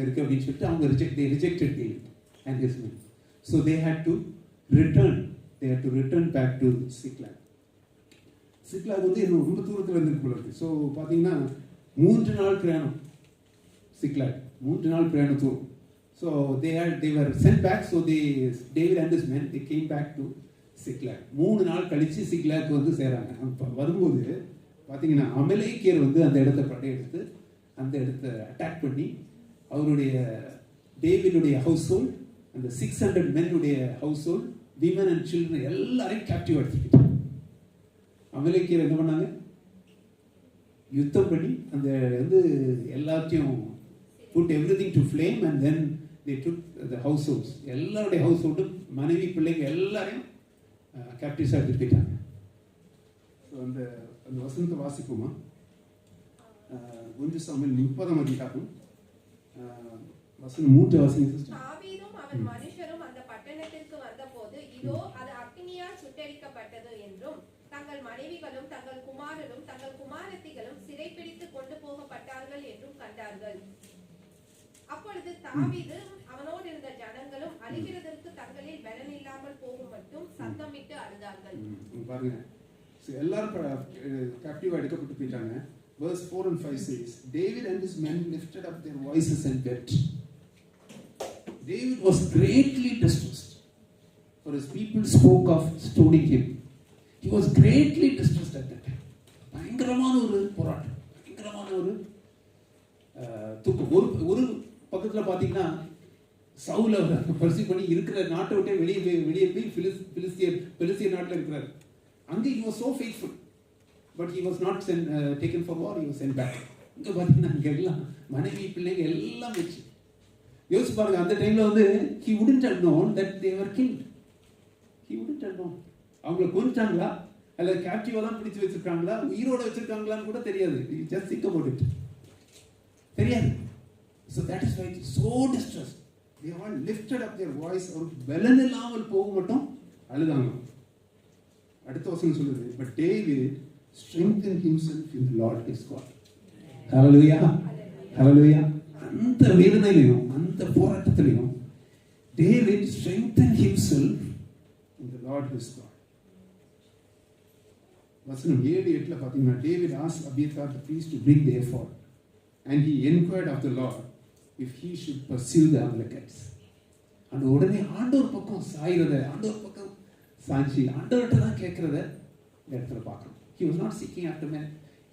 இருக்குது அப்படின்னு சொல்லிட்டு அவங்க rejected David and his men. So they had to return back to Ziklag. Ziklag வந்து ரொம்ப தூரத்தில் இருந்துருக்கு போல இருக்கு. ஸோ பார்த்தீங்கன்னா 3 நாள் பிரயாணம் Ziklag, 3 நாள் பிரயாணம் தூரம். So they were sent back. So David and his men, they came back to Ziklag. 3 நாள் கழிச்சு Ziklag வந்து சேராங்க. வரும்போது பார்த்தீங்கன்னா அமலேக்கியர் வந்து அந்த இடத்த படையெடுத்து அந்த இடத்த அட்டாக் பண்ணி அவருடைய டேவிடுடைய ஹவுஸ் ஹோல்ட், அந்த 600 மென்னுடைய household, women and children எல்லாரையும் கேப்டிவ் எடுத்துக்கிட்டாங்க. அமலேக்கியர் என்ன பண்ணாங்க, யுத்தம் பண்ணி அந்த வந்து எல்லாத்தையும் put everything to flame and then they took the households. எல்லாருடைய ஹவுஸ்ஹோல்டு, மனைவி பிள்ளைங்க எல்லாரையும் கேப்டிவ்ஸாக எடுத்துட்டு போயிட்டாங்க. ஸோ அந்த வசனத்தை வாசிப்போமா? 1 சாமுவேல் 30ஆம் அதிகாரம் வசனம் 3 வாசிங்க சிஸ்டர். தாவீதும் அவன் மனுஷரும் அந்த பட்டணத்திற்கு வந்தபோது இதோ அது அக்கினியால் சுட்டெரிக்கப்பட்டது என்றும் தங்கள் மனைவிகளும் தங்கள் குமாரரும் தங்கள் குமாரத்திகளும் சிறைப்பிடித்து கொண்டு போகப்பட்டார்கள் என்றும் கண்டார்கள். அப்பொழுது தாவீது அவனோடு இருந்த ஜனங்களும் அழுகிறதற்கு தங்களில் பலன் இல்லாமல் போகும் மட்டும் சத்தமிட்டு அழுதார்கள். பாருங்க, எல்லாரும் கேப்டிவா எடுக்கப்பட்டு போயிட்டாங்க. Verse 4 and 5 says, David and his men lifted up their voices and wept. David was greatly distressed, for his people spoke of stoning him. He was greatly distressed at that time. பயங்கரமான ஒரு போராட்டம், பயங்கரமான ஒரு துக்கம். ஒரு பக்கத்தில் பார்த்தீங்கன்னா சவுல பரிசு பண்ணி இருக்கிற நாட்டை விட்டே வெளியே போய் பிலிஸ்தியர் நாட்டில் இருக்கிறார். அங்கே he was so faithful, but he was not taken for war, he was sent back. இங்கே பார்த்தீங்கன்னா இங்கே எல்லாம் மனைவி பிள்ளைங்க எல்லாம் வச்சு யோசிச்சு பாருங்க. அந்த டைமில் வந்து he wouldn't have known that they were killed. He wouldn't have known. அவங்களை கொண்டுட்டாங்களா அல்ல கேப்டிவாக தான் பிடிச்சி வச்சிருக்காங்களா, உயிரோட வச்சிருக்காங்களான்னு கூட தெரியாது. just think about it. தெரியாது. So that is why it is so distressed. They all lifted up their voice. அவர் பலன் இல்லாமல் போக மட்டும் அழுதாங்க. அடுத்த வசனம் சொல்லுது, but David strengthened himself in the Lord his God. Hallelujah. Hallelujah. அந்த வேதனையிலும் அந்த போராட்டத்திலும் David strengthened himself in the Lord his God. வசனம் 7-8 பார்த்தீங்கன்னா, David asked Abiathar the priest to bring the ephod, and he inquired of the Lord if he should pursue the Amalekites. அந்த உடனே ஆண்டவர் பக்கம் சாயிறத, ஆண்டவர் பக்கம் சாஞ்சி ஆண்டவர்கிட்ட தான் கேட்கறத இந்த இடத்துல பார்க்கணும். He was not seeking after men.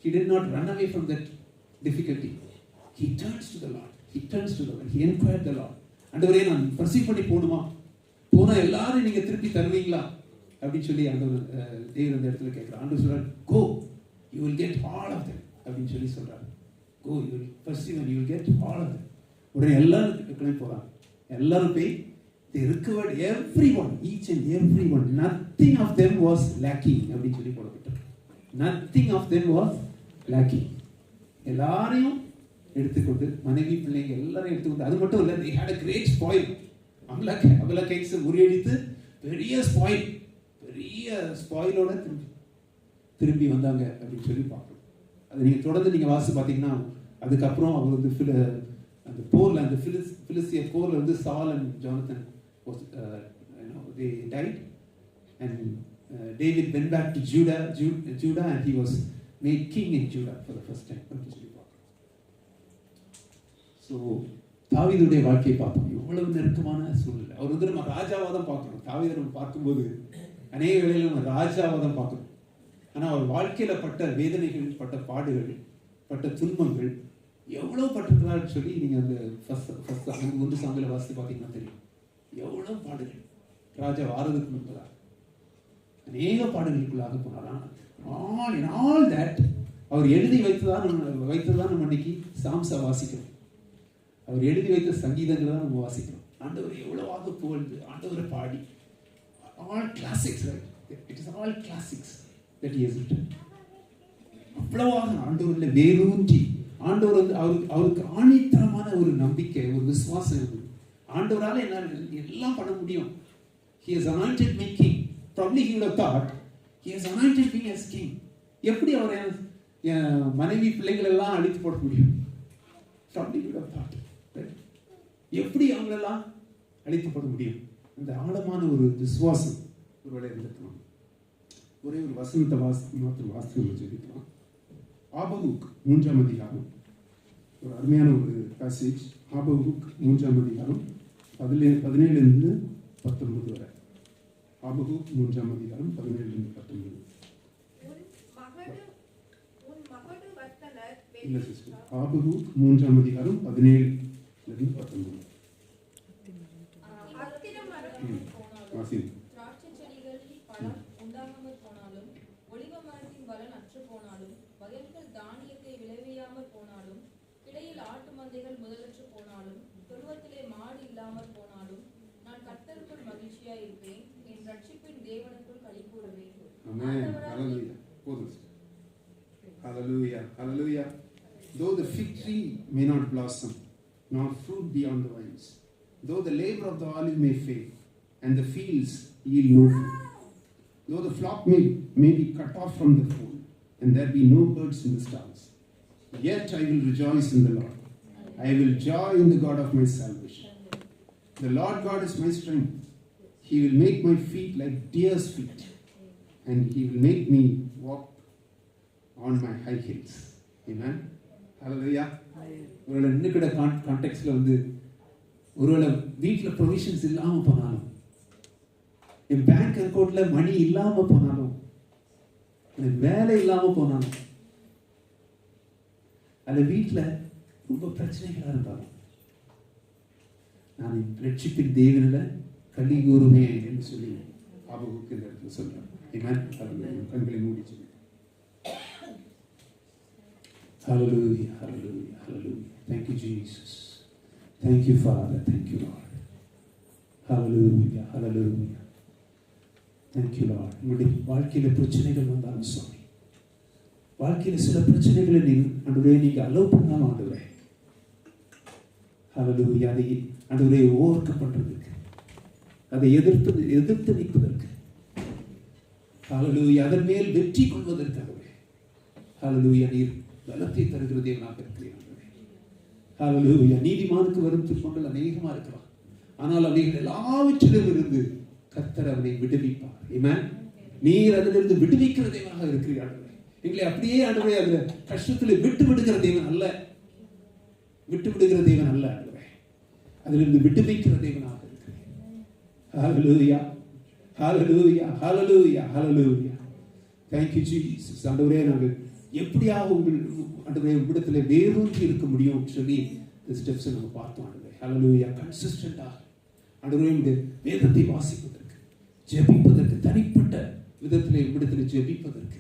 He did not run away from that difficulty. He turns to the Lord. He turns to the Lord. He inquired the Lord. ஆண்டவரே, நான் பர்சீவ் பண்ணி போகணுமா? போனால் எல்லாரும் நீங்கள் திருப்பி தருவீங்களா அப்படின்னு சொல்லி ஆண்டவர் தேவன் அந்த இடத்துல கேட்குறார். ஆண்டவர் சொல்றார், go you will get all of them அப்படின்னு சொல்லி சொல்றாரு. Go you will perceive and you will get all of them. உடனே எல்லாரும் கிளம்பி போறாங்க. எல்லாரும் போய் they recovered everyone, each and everyone, nothing of them was lacking அப்படின்னு சொல்லி போடப்பட்டார். nothing of them was lacking. எல்லாரையும் எடுத்துக்கொண்டு மனைவி பிள்ளைங்க எல்லாரும் எடுத்துக்கொண்டு, அது மட்டும் இல்லை, they had a great spoil. அமலேக்கைட்ஸை முறியடித்து பெரிய ஸ்பாயிலோட திரும்பி வந்தாங்க அப்படின்னு சொல்லி பார்க்கணும். அது நீங்கள் தொடர்ந்து நீங்கள் வாசி பார்த்தீங்கன்னா, அதுக்கப்புறம் அவர் வந்து அந்த போரில், அந்த பிலிஸ்திய போரில் வந்து சால் and Jonathan was they died, and David went back to Judah and he was made king in Judah for the first time. So தாவீதுடைய வாழ்க்கையை பார்த்தோம். எவ்வளவு நெருக்கமான சூழ்நிலை. அவர் வந்து நம்ம ராஜாவாக தான் பார்க்கணும். தாவீதை நம்ம பார்க்கும்போது அநேக வேளையில் நம்ம ராஜாவாக தான் பார்க்கணும். ஆனால் அவர் வாழ்க்கையில் பட்ட வேதனைகள், பட்ட பாடுகள், பட்ட துன்பங்கள் எவ்வளோ பட்டிருக்கிறான்னு சொல்லி நீங்கள் அந்த ஃபர்ஸ்ட் 1 சாமுவேல் வாசித்து பார்த்தீங்கன்னா தெரியும். எவ்வளவு பாடுகள். ராஜா வாரதுக்கு முன்பதாக அநேக பாடுகளுக்குள்ளாக போனார். ஆல் தட் அவர் எழுதி வைத்ததான் நம்ம இன்னைக்கு சாம்சா வாசிக்கிறோம். அவர் எழுதி வைத்த சங்கீதங்களை தான் நம்ம வாசிக்கிறோம். ஆண்டவர் எவ்வளவாக புகழ்ந்து ஆண்டவரை பாடி, all classics, right? It is all classics that he has written. அவ்வளவாக ஆண்டவரில் வேரூன்றி, ஆண்டவர் வந்து அவருக்கு ஆணித்தரமான ஒரு நம்பிக்கை, ஒரு விசுவாசம் இருந்தது. ஆண்டவரால் என்னால் எல்லாம் பண்ண முடியும். He has anointed me king. Probably he would have thought, he has anointed me as king. எப்படி அவர் என் மனைவி பிள்ளைகள் எல்லாம் அழித்து போட முடியும்? Probably he would have thought, right? எப்படி அவங்களெல்லாம் அழித்து போட முடியும்? அந்த ஆழமான ஒரு விசுவாசம் ஒருவேளை இருந்திருக்கலாம். ஒரே ஒரு வசனத்தை வாசித்து சொல்லிக்கலாம். ஆபகுக் 3ஆம் அதிகாரம், ஒரு அருமையான ஒரு பேசேஜ். ஆபகுக் 3ஆம் அதிகாரம் 17 19 வரை. ஆபகுக் 3ஆம் அதிகாரம் 17 19. இல்ல சிஸ்டர், ஆபகுக் 3ஆம் அதிகாரம் 17 19. வாசி. திராட்சை செடிகளில் பழம் உண்டாகாமல் போனாலும், ஒலிவ மரத்தின் பலன் அற்று போனாலும், வயல்கள் தானியத்தை விளைவியாமல் போனாலும், கிடையில் ஆட்டு மந்தைகள் முதலற்று போனாலும், துருவத்திலே மாடு இல்லாமல் போனாலும், நான் கர்த்தருக்குள் மகிழ்ச்சியா இருப்பேன், என் ரட்சிப்பின் தேவனுக்குள் களி கூறுவேன். ஆமென். ஹalleluya. Hallelujah. Hallelujah. Though the fig tree may not blossom, nor fruit be on the vines, though the labor of the olive may fail, and the fields yield no fruit, though the flock may be cut off from the fold, and there be no birds in the stalls, yet I will rejoice in the Lord. I will joy in the God of my salvation. The Lord God is my strength. He will make my feet like deer's feet, and He will make me walk on my high hills. Amen. Hallelujah. ஒருவேளை இன்னும் கான்டெக்ட்ல வந்து ஒருவேளை வீட்டில் provisions இல்லாமல் போனாலும், என் bank அக்கௌண்ட்ல மணி இல்லாமல் போனாலும், எனக்கு வேலை இல்லாமல் போனாலும், அந்த வீட்டில் ரொம்ப பிரச்சனைகளாக இருந்தாலும், நான் என் ரட்சிப்பின் தேவனில் களி கூறுவேன் என்று சொல்லி ஆபகுக்கு இந்த இடத்துல சொல்றேன். கண்களை மூடி சொல்லி. Hallelujah, hallelujah, hallelujah. Thank you, Jesus. Thank you, Father. Thank you, Lord. Hallelujah, hallelujah. Thank you, Lord. உங்களுடைய வாழ்க்கையில் பிரச்சனைகள் வந்தாலும் சுவாமி, வாழ்க்கையில் சில பிரச்சனைகளை நீங்க அலோவ் பண்ணாம ஆண்டவரே, ஹalleluya, அதை ஆண்டவரே ஓவர் கம் பண்றதுக்கு, அதை எதிர்த்து நிற்பதற்கு, ஹalleluya, அதன் மேல் வெற்றி கொள்வதற்காகவே, ஹalleluya, நீர் பலத்தை தருகிற தேவனாக இருக்கிறீர். ஹalleluya, நீதிமானுக்கு வரும் துன்பங்கள் அநேகமா இருக்கலாம், ஆனால் அவைகள் எல்லாவற்றிலும் இருந்து கர்த்தர் அவனை விடுவிப்பார். ஆமென். நீர் அதிலிருந்து விடுவிக்கிற தேவனாக இருக்கிறீர். எங்களை அப்படியே ஆண்டவரே அந்த கஷ்டத்தில் விட்டு விடுகிற தேவன் அல்ல, ஆண்டவரே, அதிலிருந்து விடுவிக்கிற தேவனாக இருக்கிறீர். ஹalleluya, ஹalleluya, ஹalleluya, ஹalleluya. Thank you Jesus. ஆண்டவரே, நாங்கள் எப்படியாக ஆண்டவரே உம்மிடத்தில் வேரூன்றி இருக்க முடியும் சொல்லி இந்த ஸ்டெப்ஸை நம்ம பார்த்தோம். ஆண்டவரே, ஹalleluya, கன்சிஸ்டன்ட்டாக ஆண்டவரே இந்த வேதத்தை வாசிப்பதற்கு, ஜெபிப்பதற்கு, தனிப்பட்ட விதத்திலே விடத்தில் ஜெபிப்பதற்கு,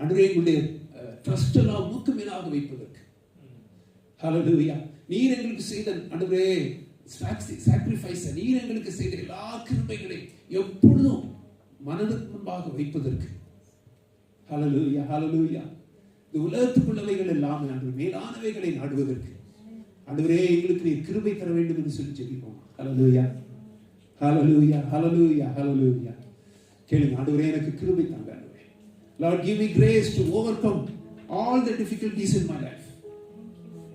ஆண்டவரே எங்களுடைய ட்ரஸ்ட் எல்லாம் மூக்கு மேலாக வைப்பதற்கு. ஹல்லேலூயா. நீர் எங்களுக்கு செய்த ஆண்டவரே சாக்ரிஃபைஸ், நீர் எங்களுக்கு செய்த எல்லா கிருபைகளை எப்பொழுதும் மனதுக்கு முன்பாக வைப்பதற்கு. ஹல்லேலூயா, ஹல்லேலூயா. இந்த உலகத்துக்குள்ளவைகள் எல்லாம் மேலானவைகளை நாடுவதற்கு ஆண்டவரே எங்களுக்கு நீர் கிருபை தர வேண்டும் என்று சொல்லி ஜெபிப்போம். ஹல்லேலூயா, ஹல்லேலூயா, ஹல்லேலூயா, ஹல்லேலூயா. கேளுங்க, ஆண்டவரே எனக்கு கிருபை தாங்க. ஆண்டவரே, Lord, give me grace to overcome all the difficulties in my life.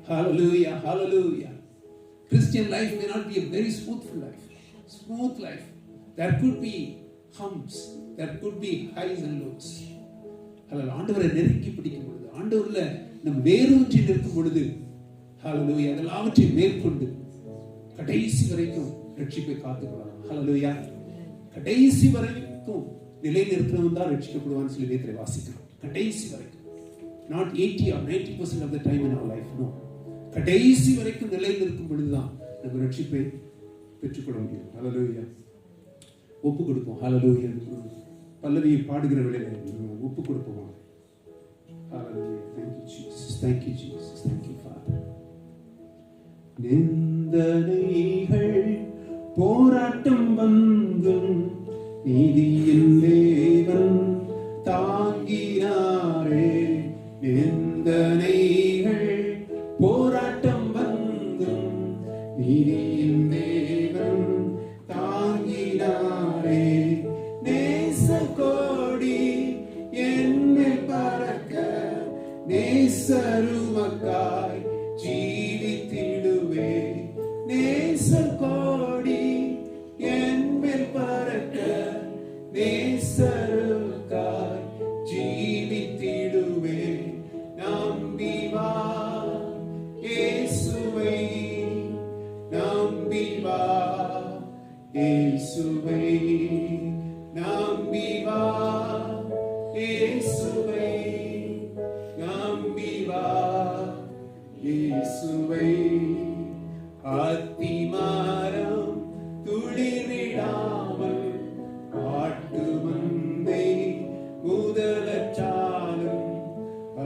Hallelujah, hallelujah. Christian life may not be a very smooth life. There could be humps, there could be highs and lows. ஹalleluya. ஆண்டவரை நெருங்கி பிடிக்கும் பொழுது, ஆண்டவர்ல நம் வேரூன்றி நிற்கும் பொழுது, ஹalleluya, அதெல்லாவற்றையும் மேற்கொண்டு கடைசி வரைக்கும் ரட்சிப்பை காத்துக்கொள்ளலாம். ஹalleluya. கடைசி வரைக்கும் நிலை நிறுத்தணும் தான் ரட்சிக்கப்படுவான்னு சொல்லி வேதத்தை வாசிக்கிறோம். கடைசி வரைக்கும், not 80 or 90% of the time in our life, no. கடைசி வரைக்கும் நிலை நிற்கும் பொழுதுதான் நம்ம ரட்சிப்பை பெற்றுக்கொள்ள முடியும். ஹalleluya. ஒப்பு கொடுப்போம். ஹalleluya. பல்லவியை பாடுகிற வேளையில ஒப்பு கொடுப்போம். ஹalleluya. Thank you Jesus. Thank you Jesus. Thank you Father. நிந்தனைகள் போராட்டம் வந்தும் நீதியின் தேவன் தாங்கினாரே. நிந்தனைகள் போராட்டம் வந்தும் நீதியின் தேவன் தாங்கினாரே. நேச கோடி என்னில் பறக்க நேசருமக்காய் ஜீவித்திடுவே. நேச கோடி என்னில் பறக்க நேசருக்காய் ஜீவித்திடுவே. நம்பி வா இயேசுவை, நம்பி வா இயேசுவை, நம்பி வா இயேசுவை, நம்பி வா இயேசுவை. அத்திமரம் துளிர்விடாமல் ஆட்டு மந்தை முதலச்சாலும்,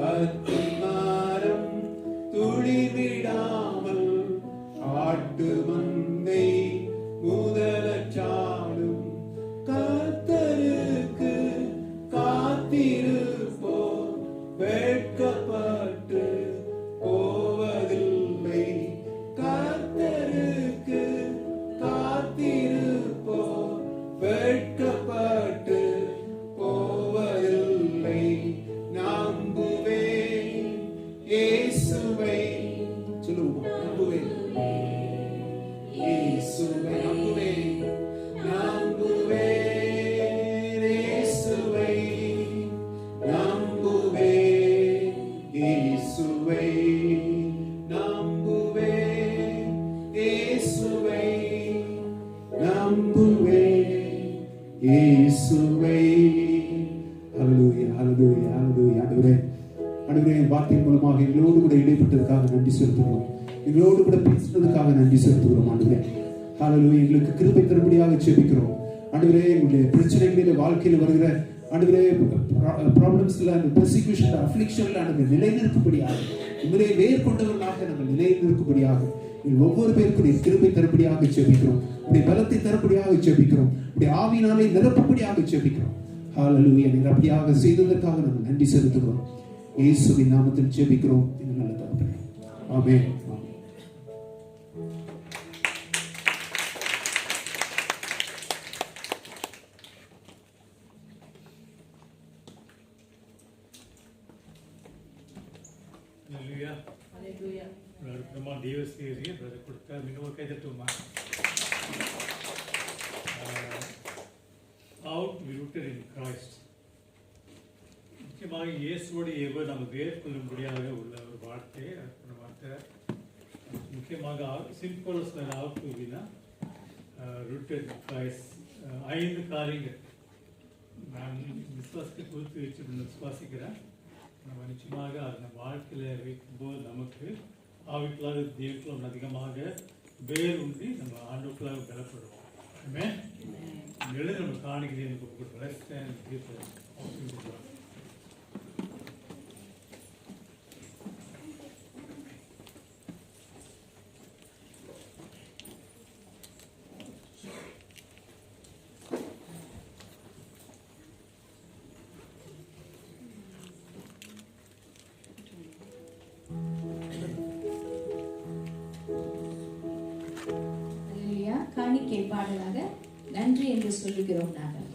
அத்திமரம் துளிர்விடாமல் ஆட்டு மந்தை முதலச்சாலும், கர்த்தருக்கு காத்திருப்போம் வெட்கப்பட்டு போவதில்லை. கர்த்தருக்கு காத்திருப்போம் வெட்கப்பட்டு போவதில்லை. நம்புவேன் இயேசுவை, சொல்லுவோம், நம்புவேன் இயேசுவை, நம்புவேன், நம்புவேன் இயேசுவை, நம்புவேன் இயேசுவை, நம்புவேன் இயேசுவை, நம்புவேன் இயேசுவை. ஹல்லேலூயா, ஹல்லேலூயா, ஹல்லேலூயா. ஆண்டவரே, ஆண்டவரே, வார்த்தையின் மூலமாக எங்களோடு கூட இடைப்பட்டதற்காக நன்றி செலுத்துகிறோம். எங்களோடு கூட பேசுறதுக்காக நன்றி செலுத்துகிறோம். ஆண்டவரே, ஹல்லேலூயா, எங்களுக்கு கிருபை தரும்படியாக ஜெபிக்கிறோம். ஆண்டவரே, எங்களுடைய பிரச்சனைகளில, வாழ்க்கையில் வருகிற ஆண்டவரே ப்ராப்ளம்ஸ்ல, அந்த பெர்சிக்யூஷன், அஃப்ளிக்ஷன்ல நாங்கள் நிலைநிற்கும்படியாக, உங்களே வேர் கொண்டவர்களாக நாங்கள் நிலைநிற்கும்படியாக ஒவ்வொரு பேருக்கும் கிருபை தரும்படியாக ஜெபிக்கிறோம். உடைய பலத்தை தரும்படியாக ஜெபிக்கிறோம். உடைய ஆவியினாலே நிரப்பும்படியாக ஜெபிக்கிறோம். ஹல்லேலூயா. நீர் அப்படியாக செய்ததற்காக நாங்கள் நன்றி செலுத்துகிறோம். இயேசுவின் நாமத்தில் ஜெபிக்கிறோம். நல்ல தகப்பனே, ஆமென். பிரமா தேவசேரியை கொடுத்தா மிகவும் கைதட்டுமா. Out rooted in Christ. முக்கியமாக இயேசுவோடு எவ்வளவு நம்ம வேர்கொள்ளும்படியாக உள்ள ஒரு வார்த்தை, அந்த வார்த்தை முக்கியமாக சிம்பிள் அவுட் அப்படின்னா ரூட்டட் கிரைஸ்ட். 5 காரியங்கள் நான் விசுவாசத்தை குறித்து வச்சு விசுவாசிக்கிறேன். நம்ம நிச்சயமாக அதை நம்ம வாழ்க்கையில் வைக்கும்போது நமக்கு ஆவிக்குள்ளாக தெய்வக்குள்ள அதிகமாக வேர் உண்டி நம்ம ஆண்டுக்குள்ளாக பலப்படுவோம். ஆமென். எழுந்து நம்ம காணிக்கிறேன் கொடுப்போம். Let's stand and give the offering to God. அல்லேலூயா. காணிக்கை பாடலாக நன்றி என்று சொல்லுகிறோம் நாங்கள்.